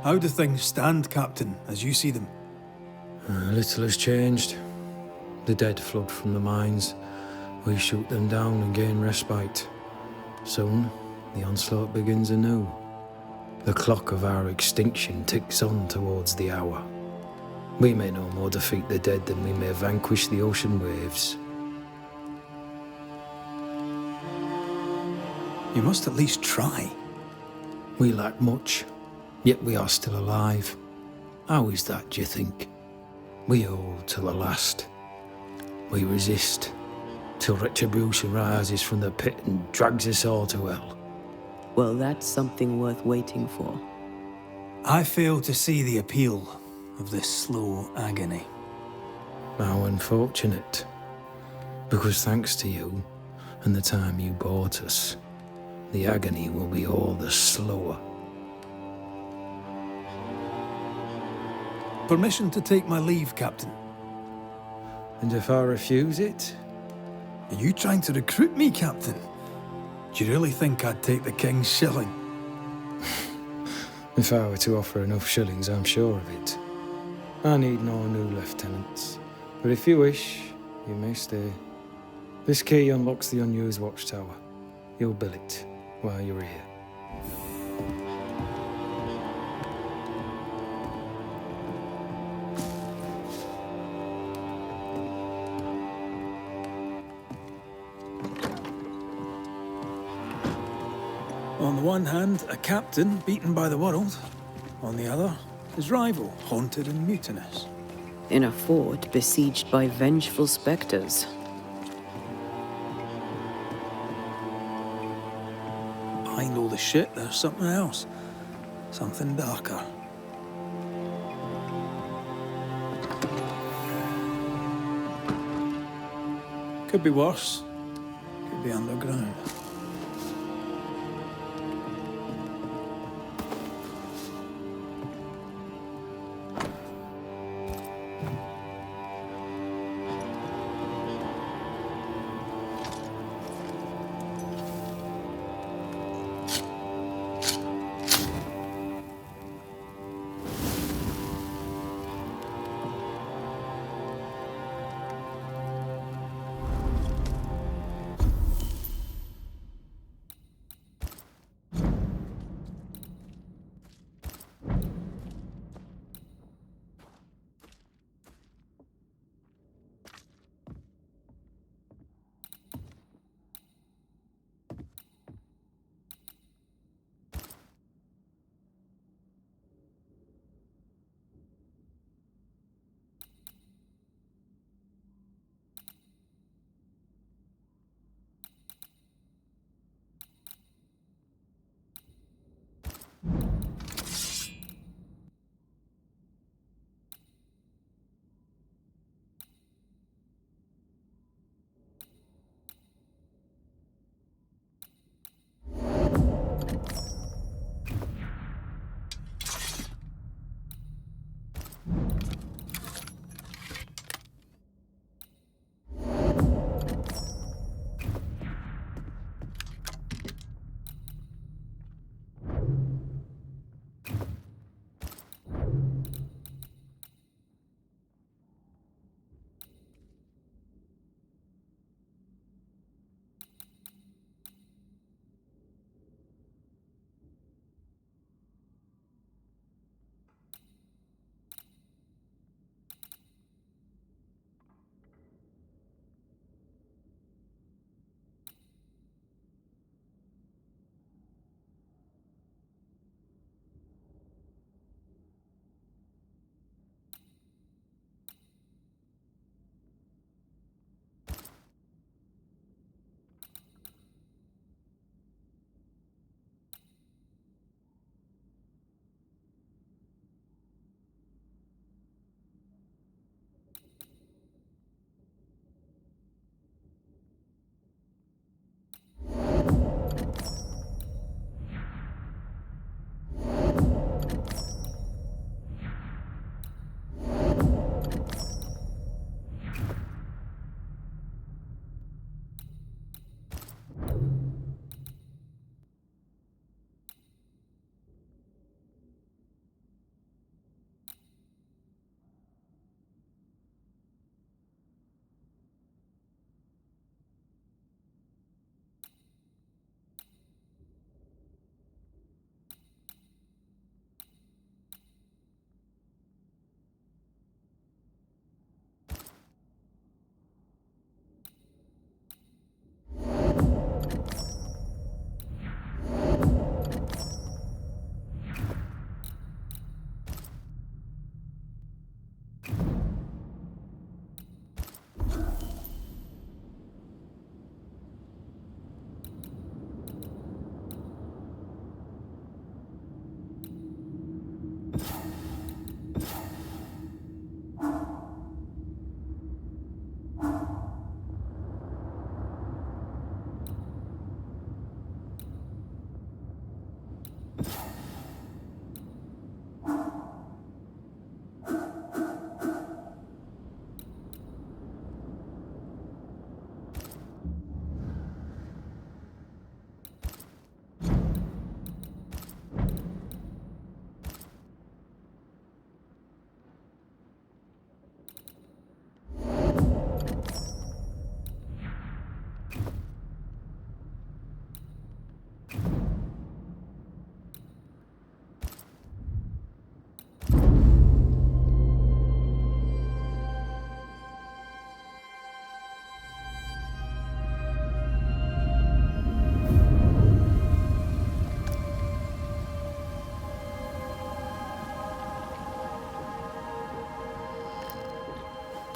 How do things stand, Captain, as you see them? Little has changed. The dead flood from the mines. We shoot them down and gain respite. Soon, the onslaught begins anew. The clock of our extinction ticks on towards the hour. We may no more defeat the dead than we may vanquish the ocean waves. You must at least try. We lack much, yet we are still alive. How is that, do you think? We hold till the last. We resist, till retribution rises from the pit and drags us all to hell. Well, that's something worth waiting for. I fail to see the appeal of this slow agony. How unfortunate. Because thanks to you, and the time you bought us, the agony will be all the slower. Permission to take my leave, Captain. And if I refuse it? Are you trying to recruit me, Captain? Do you really think I'd take the King's shilling? If I were to offer enough shillings, I'm sure of it. I need no new lieutenants. But if you wish, you may stay. This key unlocks the unused watchtower. You'll bill it while you're here. On the one hand, a captain beaten by the world. On the other, his rival, haunted and mutinous. In a fort besieged by vengeful specters. Behind all the shit, there's something else. Something darker. Could be worse. Could be underground.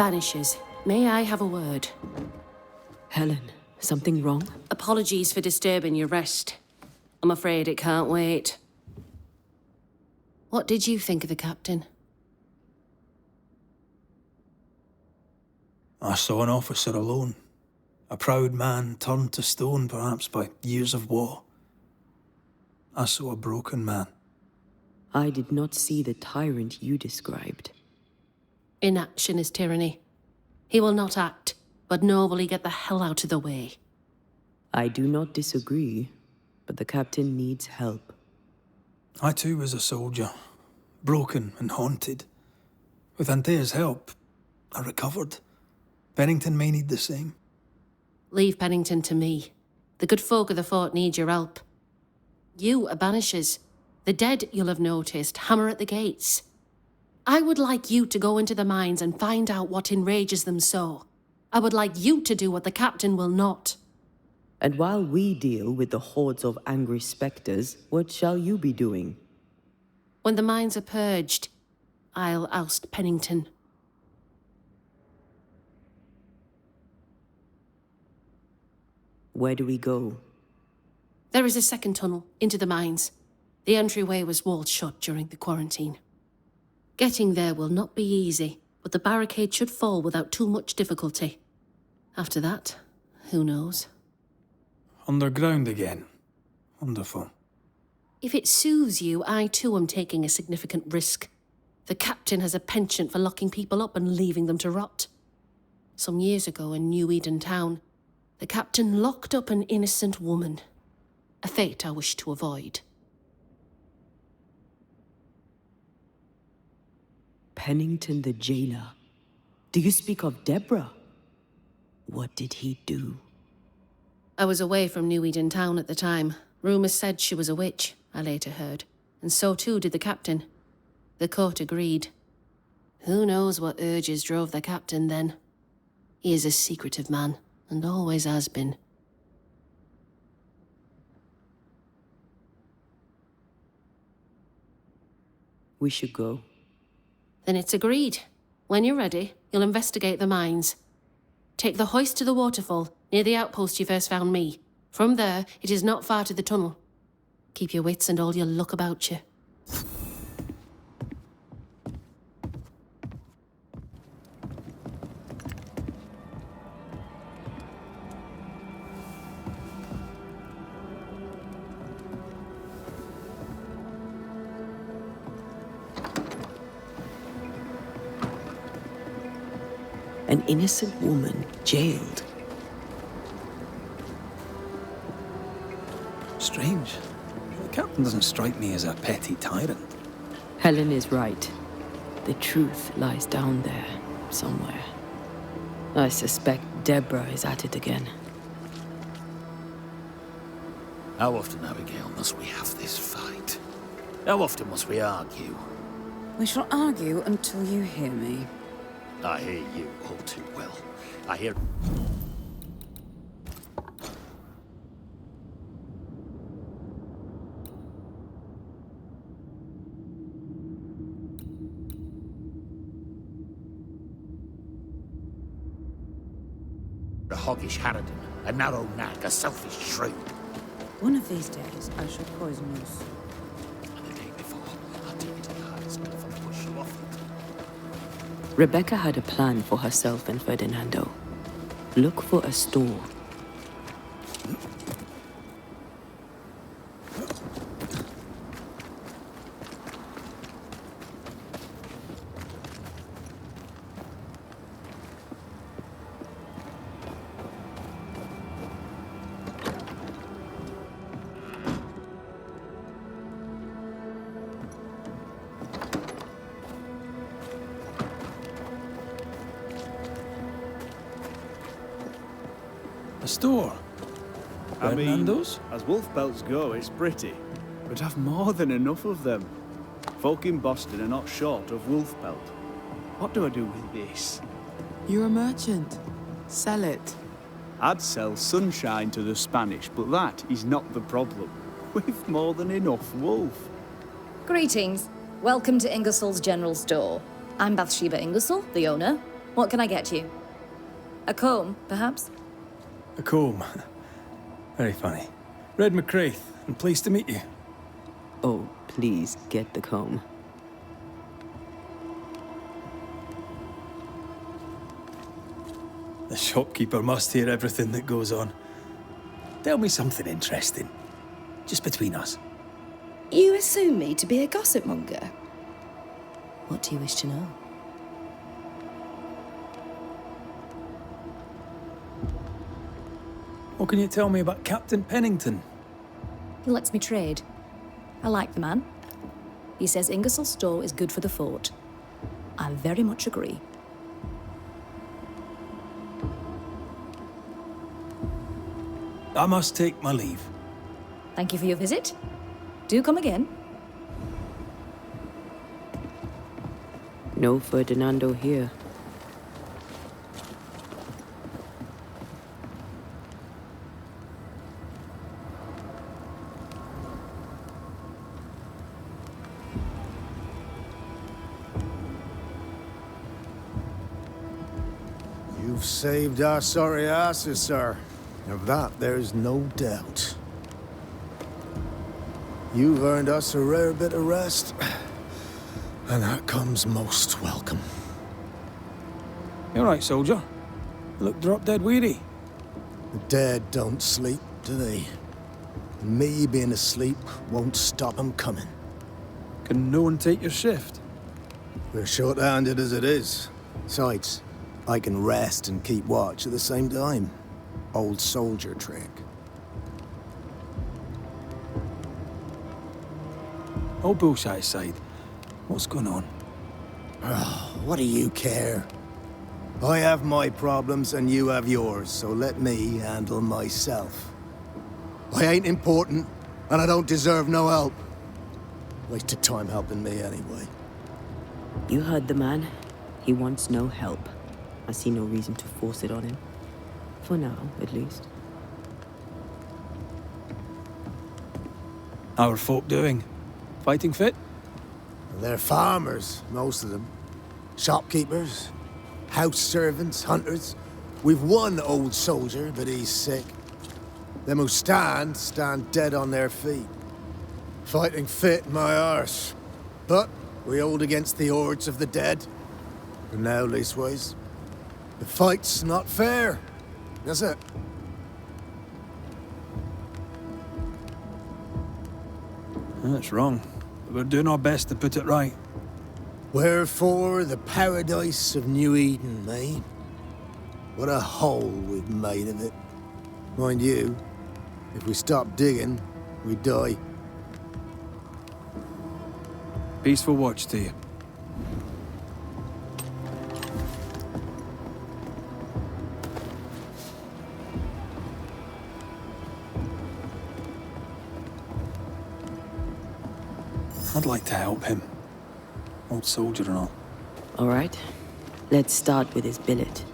Banishers, may I have a word? Helen, something wrong? Apologies for disturbing your rest. I'm afraid it can't wait. What did you think of the captain? I saw an officer alone. A proud man turned to stone, perhaps by years of war. I saw a broken man. I did not see the tyrant you described. Inaction is tyranny. He will not act, but nor will he get the hell out of the way. I do not disagree, but the captain needs help. I too was a soldier, broken and haunted. With Antea's help, I recovered. Pennington may need the same. Leave Pennington to me. The good folk of the fort need your help. You are Banishers. The dead, you'll have noticed, hammer at the gates. I would like you to go into the mines and find out what enrages them so. I would like you to do what the captain will not. And while we deal with the hordes of angry specters, what shall you be doing? When the mines are purged, I'll oust Pennington. Where do we go? There is a second tunnel into the mines. The entryway was walled shut during the quarantine. Getting there will not be easy, but the barricade should fall without too much difficulty. After that, who knows? Underground again. Wonderful. If it soothes you, I too am taking a significant risk. The captain has a penchant for locking people up and leaving them to rot. Some years ago in New Eden town, the captain locked up an innocent woman. A fate I wish to avoid. Pennington the jailer. Do you speak of Deborah? What did he do? I was away from New Eden town at the time. Rumours said she was a witch, I later heard. And so too did the captain. The court agreed. Who knows what urges drove the captain then? He is a secretive man, and always has been. We should go. Then it's agreed. When you're ready, you'll investigate the mines. Take the hoist to the waterfall, near the outpost you first found me. From there, it is not far to the tunnel. Keep your wits and all your luck about you. An innocent woman jailed. Strange. The captain doesn't strike me as a petty tyrant. Helen is right. The truth lies down there, somewhere. I suspect Deborah is at it again. How often, Abigail, must we have this fight? How often must we argue? We shall argue until you hear me. I hear you all too well. I hear... A hoggish harridan, a narrow knack, a selfish shrew. One of these days, I shall poison you. And the day before, I'll take you to the highest cliff and push you off it. Rebecca had a plan for herself and Ferdinando. Look for a store. store? I mean, Ferdinando's? as wolf pelts go, it's pretty. But I've more than enough of them. Folk in Boston are not short of wolf pelt. What do I do with this? You're a merchant. Sell it. I'd sell sunshine to the Spanish, but that is not the problem. We've more than enough wolf. Greetings. Welcome to Ingersoll's General Store. I'm Bathsheba Ingersoll, the owner. What can I get you? A comb, perhaps? A comb. Very funny. Red McCraith, and pleased to meet you. Oh, please get the comb. The shopkeeper must hear everything that goes on. Tell me something interesting. Just between us. You assume me to be a gossip monger. What do you wish to know? What can you tell me about Captain Pennington? He lets me trade. I like the man. He says Ingersoll's store is good for the fort. I very much agree. I must take my leave. Thank you for your visit. Do come again. No Ferdinando here. You've saved our sorry asses, sir. Of that, there's no doubt. You've earned us a rare bit of rest, and that comes most welcome. You all right, soldier? You look drop-dead weary. The dead don't sleep, do they? And me being asleep won't stop 'em coming. Can no one take your shift? We're short-handed as it is. Besides, I can rest and keep watch at the same time. Old soldier trick. All bullshit aside, what's going on? Oh, what do you care? I have my problems and you have yours, so let me handle myself. I ain't important, and I don't deserve no help. Wasted time helping me anyway. You heard the man. He wants no help. I see no reason to force it on him. For now, at least. How are folk doing? Fighting fit? They're farmers, most of them. Shopkeepers, house servants, hunters. We've one old soldier, but he's sick. Them who stand dead on their feet. Fighting fit, my arse. But we hold against the hordes of the dead. For now, leastways. The fight's not fair. That's it. That's wrong. But we're doing our best to put it right. Wherefore the paradise of New Eden, eh? What a hole we've made of it. Mind you, if we stop digging, we die. Peaceful watch to you. I'd like to help him. Old soldier and all. All right. Let's start with his billet.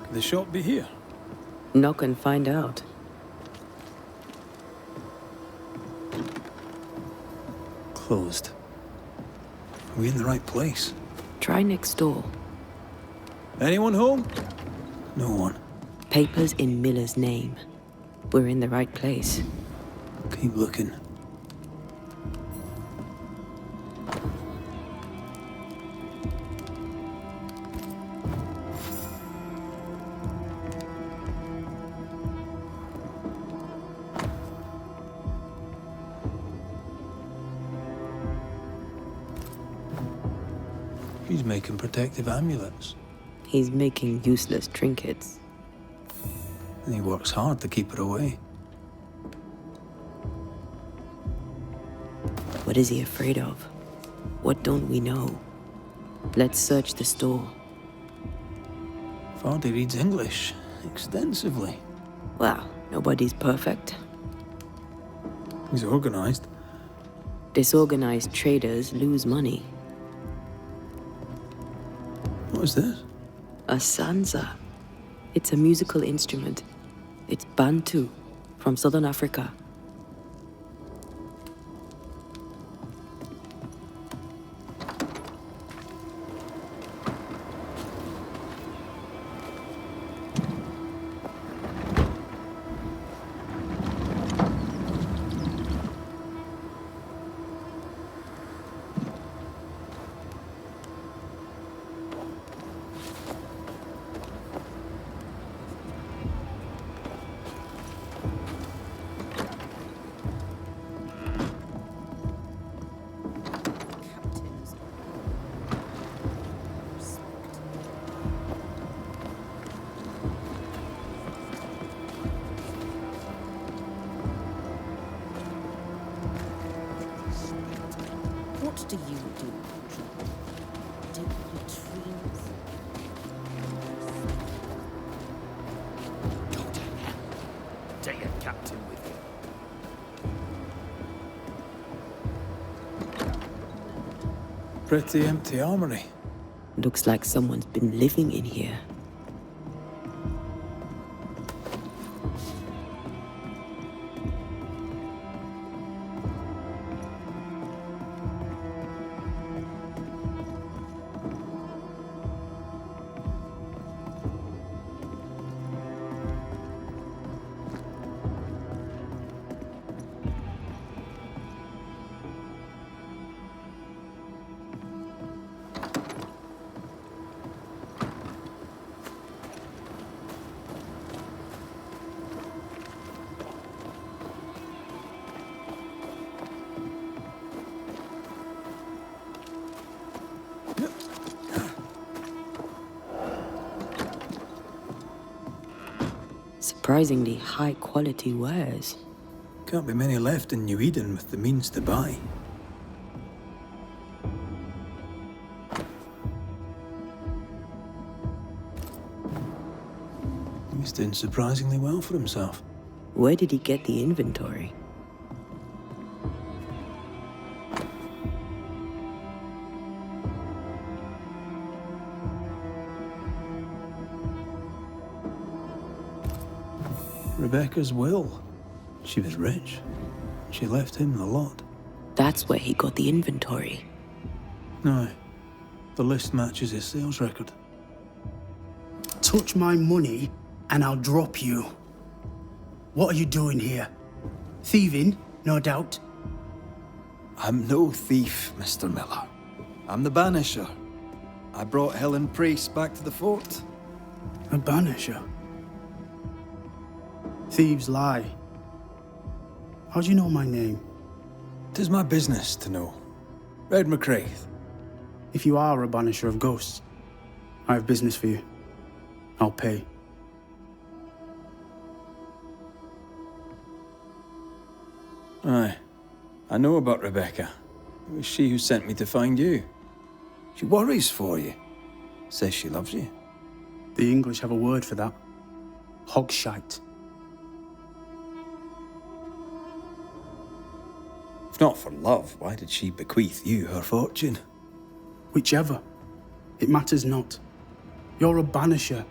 Could the shop be here? Knock and find out. Closed. Are we in the right place? Try next door. Anyone home? No one. Papers in Miller's name. We're in the right place. Keep looking. He's making protective amulets. He's making useless trinkets. And he works hard to keep it away. What is he afraid of? What don't we know? Let's search the store. Vardy reads English extensively. Well, nobody's perfect. He's organized. Disorganized traders lose money. What is this? A sansa. It's a musical instrument. It's Bantu, from southern Africa. What do you do? Dig latrines? Go to hell. Take a captain with you. Pretty empty armory. Looks like someone's been living in here. Surprisingly high-quality wares. Can't be many left in New Eden with the means to buy. He's doing surprisingly well for himself. Where did he get the inventory? Rebecca's will. She was rich. She left him the lot. That's where he got the inventory. No. The list matches his sales record. Touch my money and I'll drop you. What are you doing here? Thieving, no doubt. I'm no thief, Mr. Miller. I'm the Banisher. I brought Helen Preese back to the fort. A Banisher? Thieves lie. How do you know my name? 'Tis my business to know. Red McCraith. If you are a banisher of ghosts, I have business for you. I'll pay. Aye. I know about Rebecca. It was she who sent me to find you. She worries for you. Says she loves you. The English have a word for that. Hogshite. If not for love, why did she bequeath you her fortune? Whichever. It matters not. You're a banisher.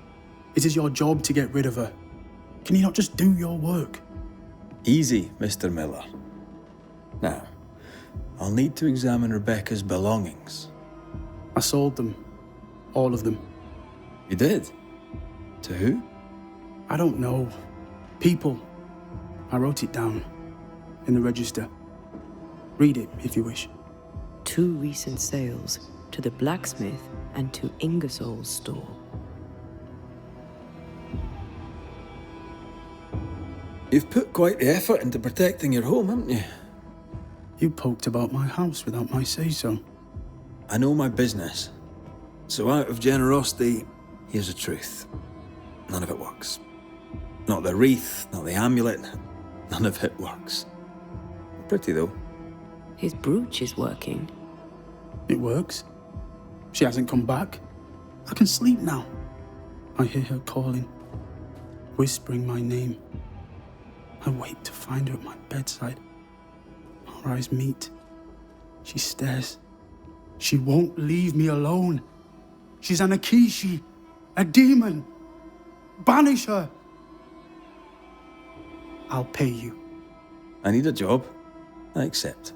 It is your job to get rid of her. Can you not just do your work? Easy, Mr. Miller. Now, I'll need to examine Rebecca's belongings I sold them. All of them. You did? To who? I don't know. People. I wrote it down. In the register. Read it, if you wish. 2 recent sales. To the blacksmith and to Ingersoll's store. You've put quite the effort into protecting your home, haven't you? You poked about my house without my say-so. I know my business. So out of generosity, here's the truth. None of it works. Not the wreath, not the amulet. None of it works. Pretty, though. His brooch is working. It works. She hasn't come back. I can sleep now. I hear her calling, whispering my name. I wait to find her at my bedside. Our eyes meet. She stares. She won't leave me alone. She's an Akishi, a demon. Banish her. I'll pay you. I need a job. I accept.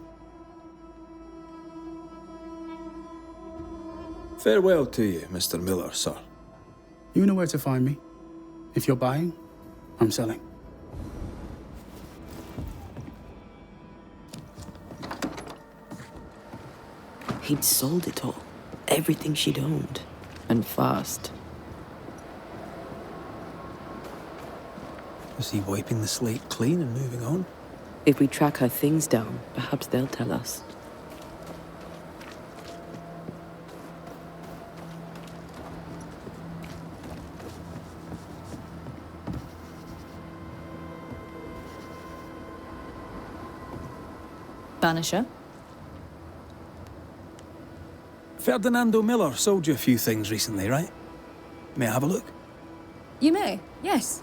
Farewell to you, Mr. Miller, sir. You know where to find me. If you're buying, I'm selling. He'd sold it all. Everything she'd owned. And fast. Is he wiping the slate clean and moving on? If we track her things down, perhaps they'll tell us. Banisher? Ferdinando Miller sold you a few things recently, right? May I have a look? You may, yes.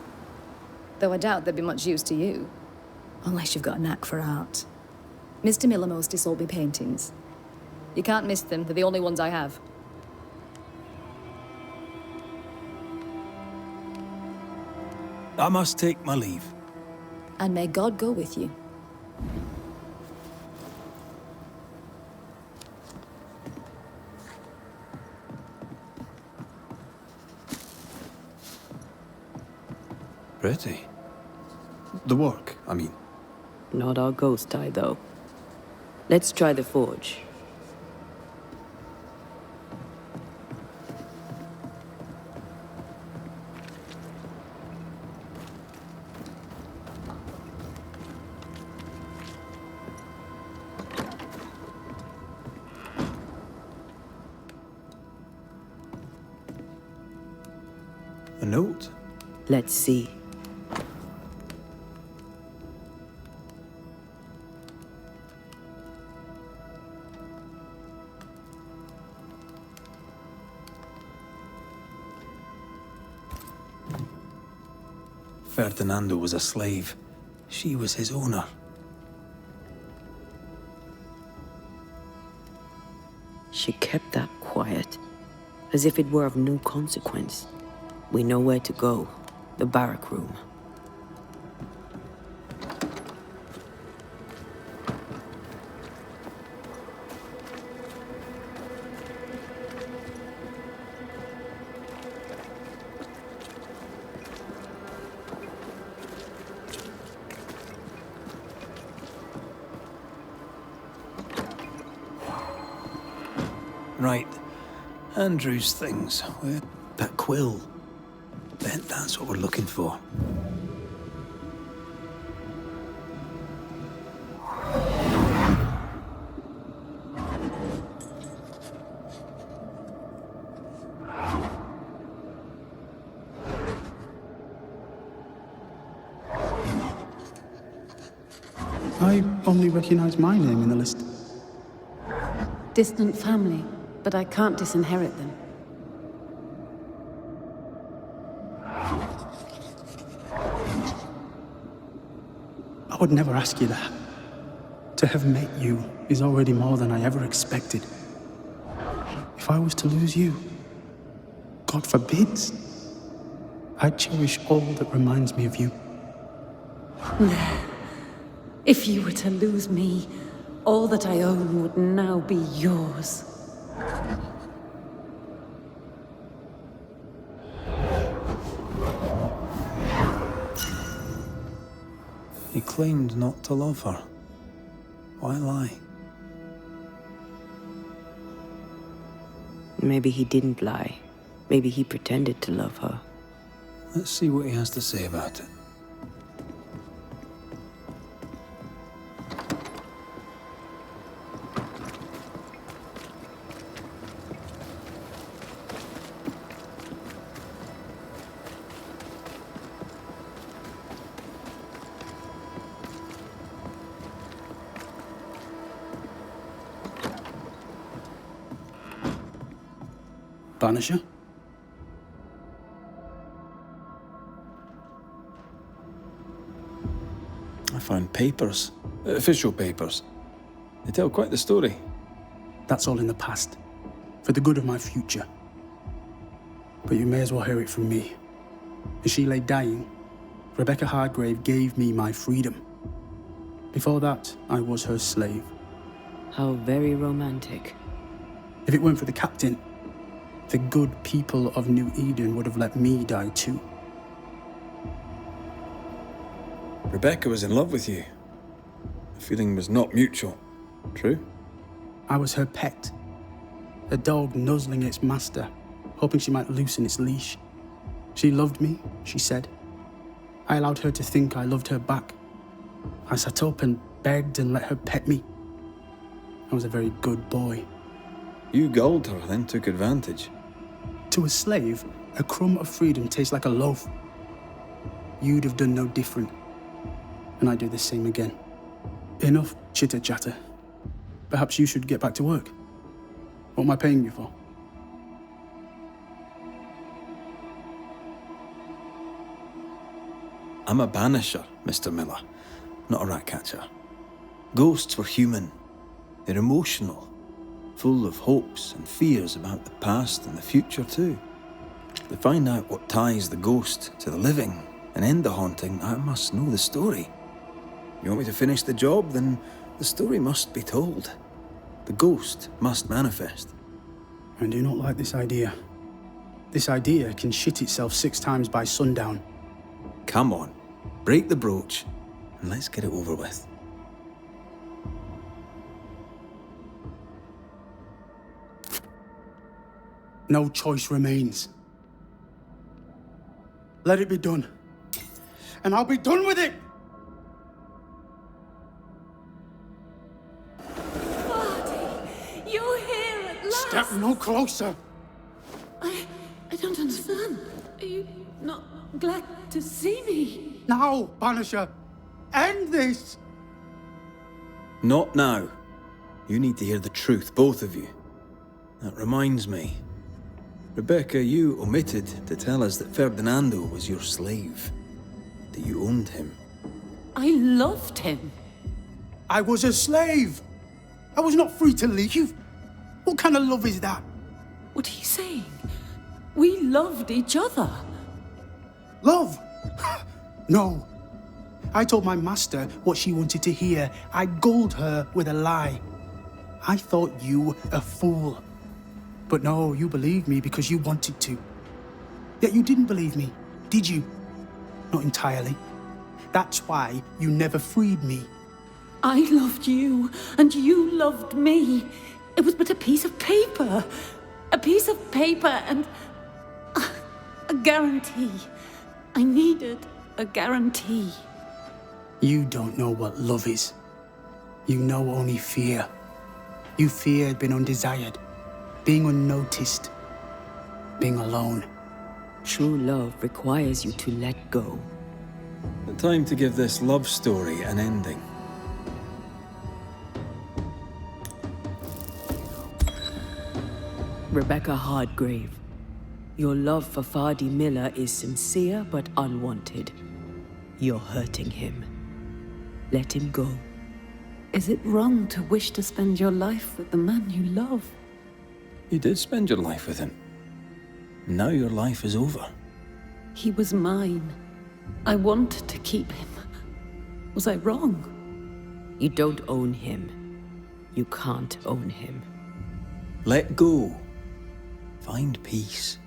Though I doubt they'd be much use to you. Unless you've got a knack for art. Mr. Miller mostly sold me paintings. You can't miss them, they're the only ones I have. I must take my leave. And may God go with you. Pretty. The work, I mean. Not our ghost eye, though. Let's try the forge. A note? Let's see. Ferdinando was a slave. She was his owner. She kept that quiet, as if it were of no consequence. We know where to go. The barrack room. Right. Andrew's things. That quill. Bet that's what we're looking for. I only recognize my name in the list. Distant family, but I can't disinherit them. I would never ask you that. To have met you is already more than I ever expected. If I was to lose you, God forbids, I'd cherish all that reminds me of you. If you were to lose me, all that I own would now be yours. He claimed not to love her. Why lie? Maybe he didn't lie. Maybe he pretended to love her. Let's see what he has to say about it. Banisher? I found papers. Official papers. They tell quite the story. That's all in the past. For the good of my future. But you may as well hear it from me. As she lay dying, Rebecca Hardgrave gave me my freedom. Before that, I was her slave. How very romantic. If it weren't for the captain, the good people of New Eden would have let me die too. Rebecca was in love with you. The feeling was not mutual. True? I was her pet. A dog nuzzling its master, hoping she might loosen its leash. She loved me, she said. I allowed her to think I loved her back. I sat up and begged and let her pet me. I was a very good boy. You gulled her, then took advantage. To a slave, a crumb of freedom tastes like a loaf. You'd have done no different. And I'd do the same again. Enough chitter-chatter. Perhaps you should get back to work. What am I paying you for? I'm a banisher, Mr. Miller, not a rat catcher. Ghosts were human. They're emotional, full of hopes and fears about the past and the future too. To find out what ties the ghost to the living and end the haunting, I must know the story. You want me to finish the job? Then the story must be told. The ghost must manifest. I do not like this idea. This idea can shit itself 6 times by sundown. Come on, break the brooch and let's get it over with. No choice remains. Let it be done. And I'll be done with it! You're here at last! Step no closer! I don't understand. Are you not glad to see me? Now, Banisher! End this! Not now. You need to hear the truth, both of you. That reminds me. Rebecca, you omitted to tell us that Ferdinando was your slave. That you owned him. I loved him. I was a slave! I was not free to leave. What kind of love is that? What are you saying? We loved each other. Love? No. I told my master what she wanted to hear. I gulled her with a lie. I thought you a fool. But no, you believed me because you wanted to. Yet you didn't believe me, did you? Not entirely. That's why you never freed me. I loved you, and you loved me. It was but a piece of paper. A piece of paper and a guarantee. I needed a guarantee. You don't know what love is. You know only fear. You feared being undesired, being unnoticed, being alone. True love requires you to let go. The time to give this love story an ending. Rebecca Hardgrave, your love for Ferdinando Miller is sincere but unwanted. You're hurting him. Let him go. Is it wrong to wish to spend your life with the man you love? You did spend your life with him. Now your life is over. He was mine. I wanted to keep him. Was I wrong? You don't own him. You can't own him. Let go. Find peace.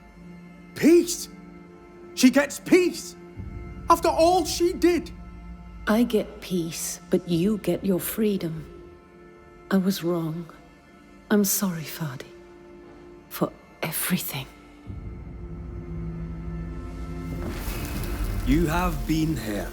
Peace? She gets peace? After all she did? I get peace, but you get your freedom. I was wrong. I'm sorry, Fadi. For everything. You have been here.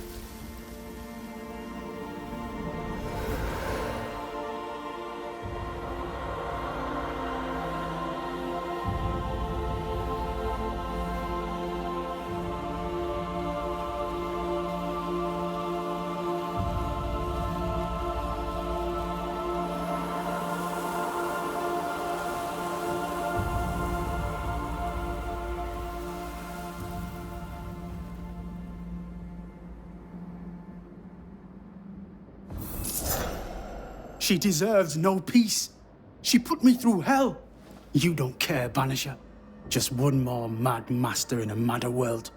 She deserves no peace. She put me through hell. You don't care, Banisher. Just one more mad master in a madder world.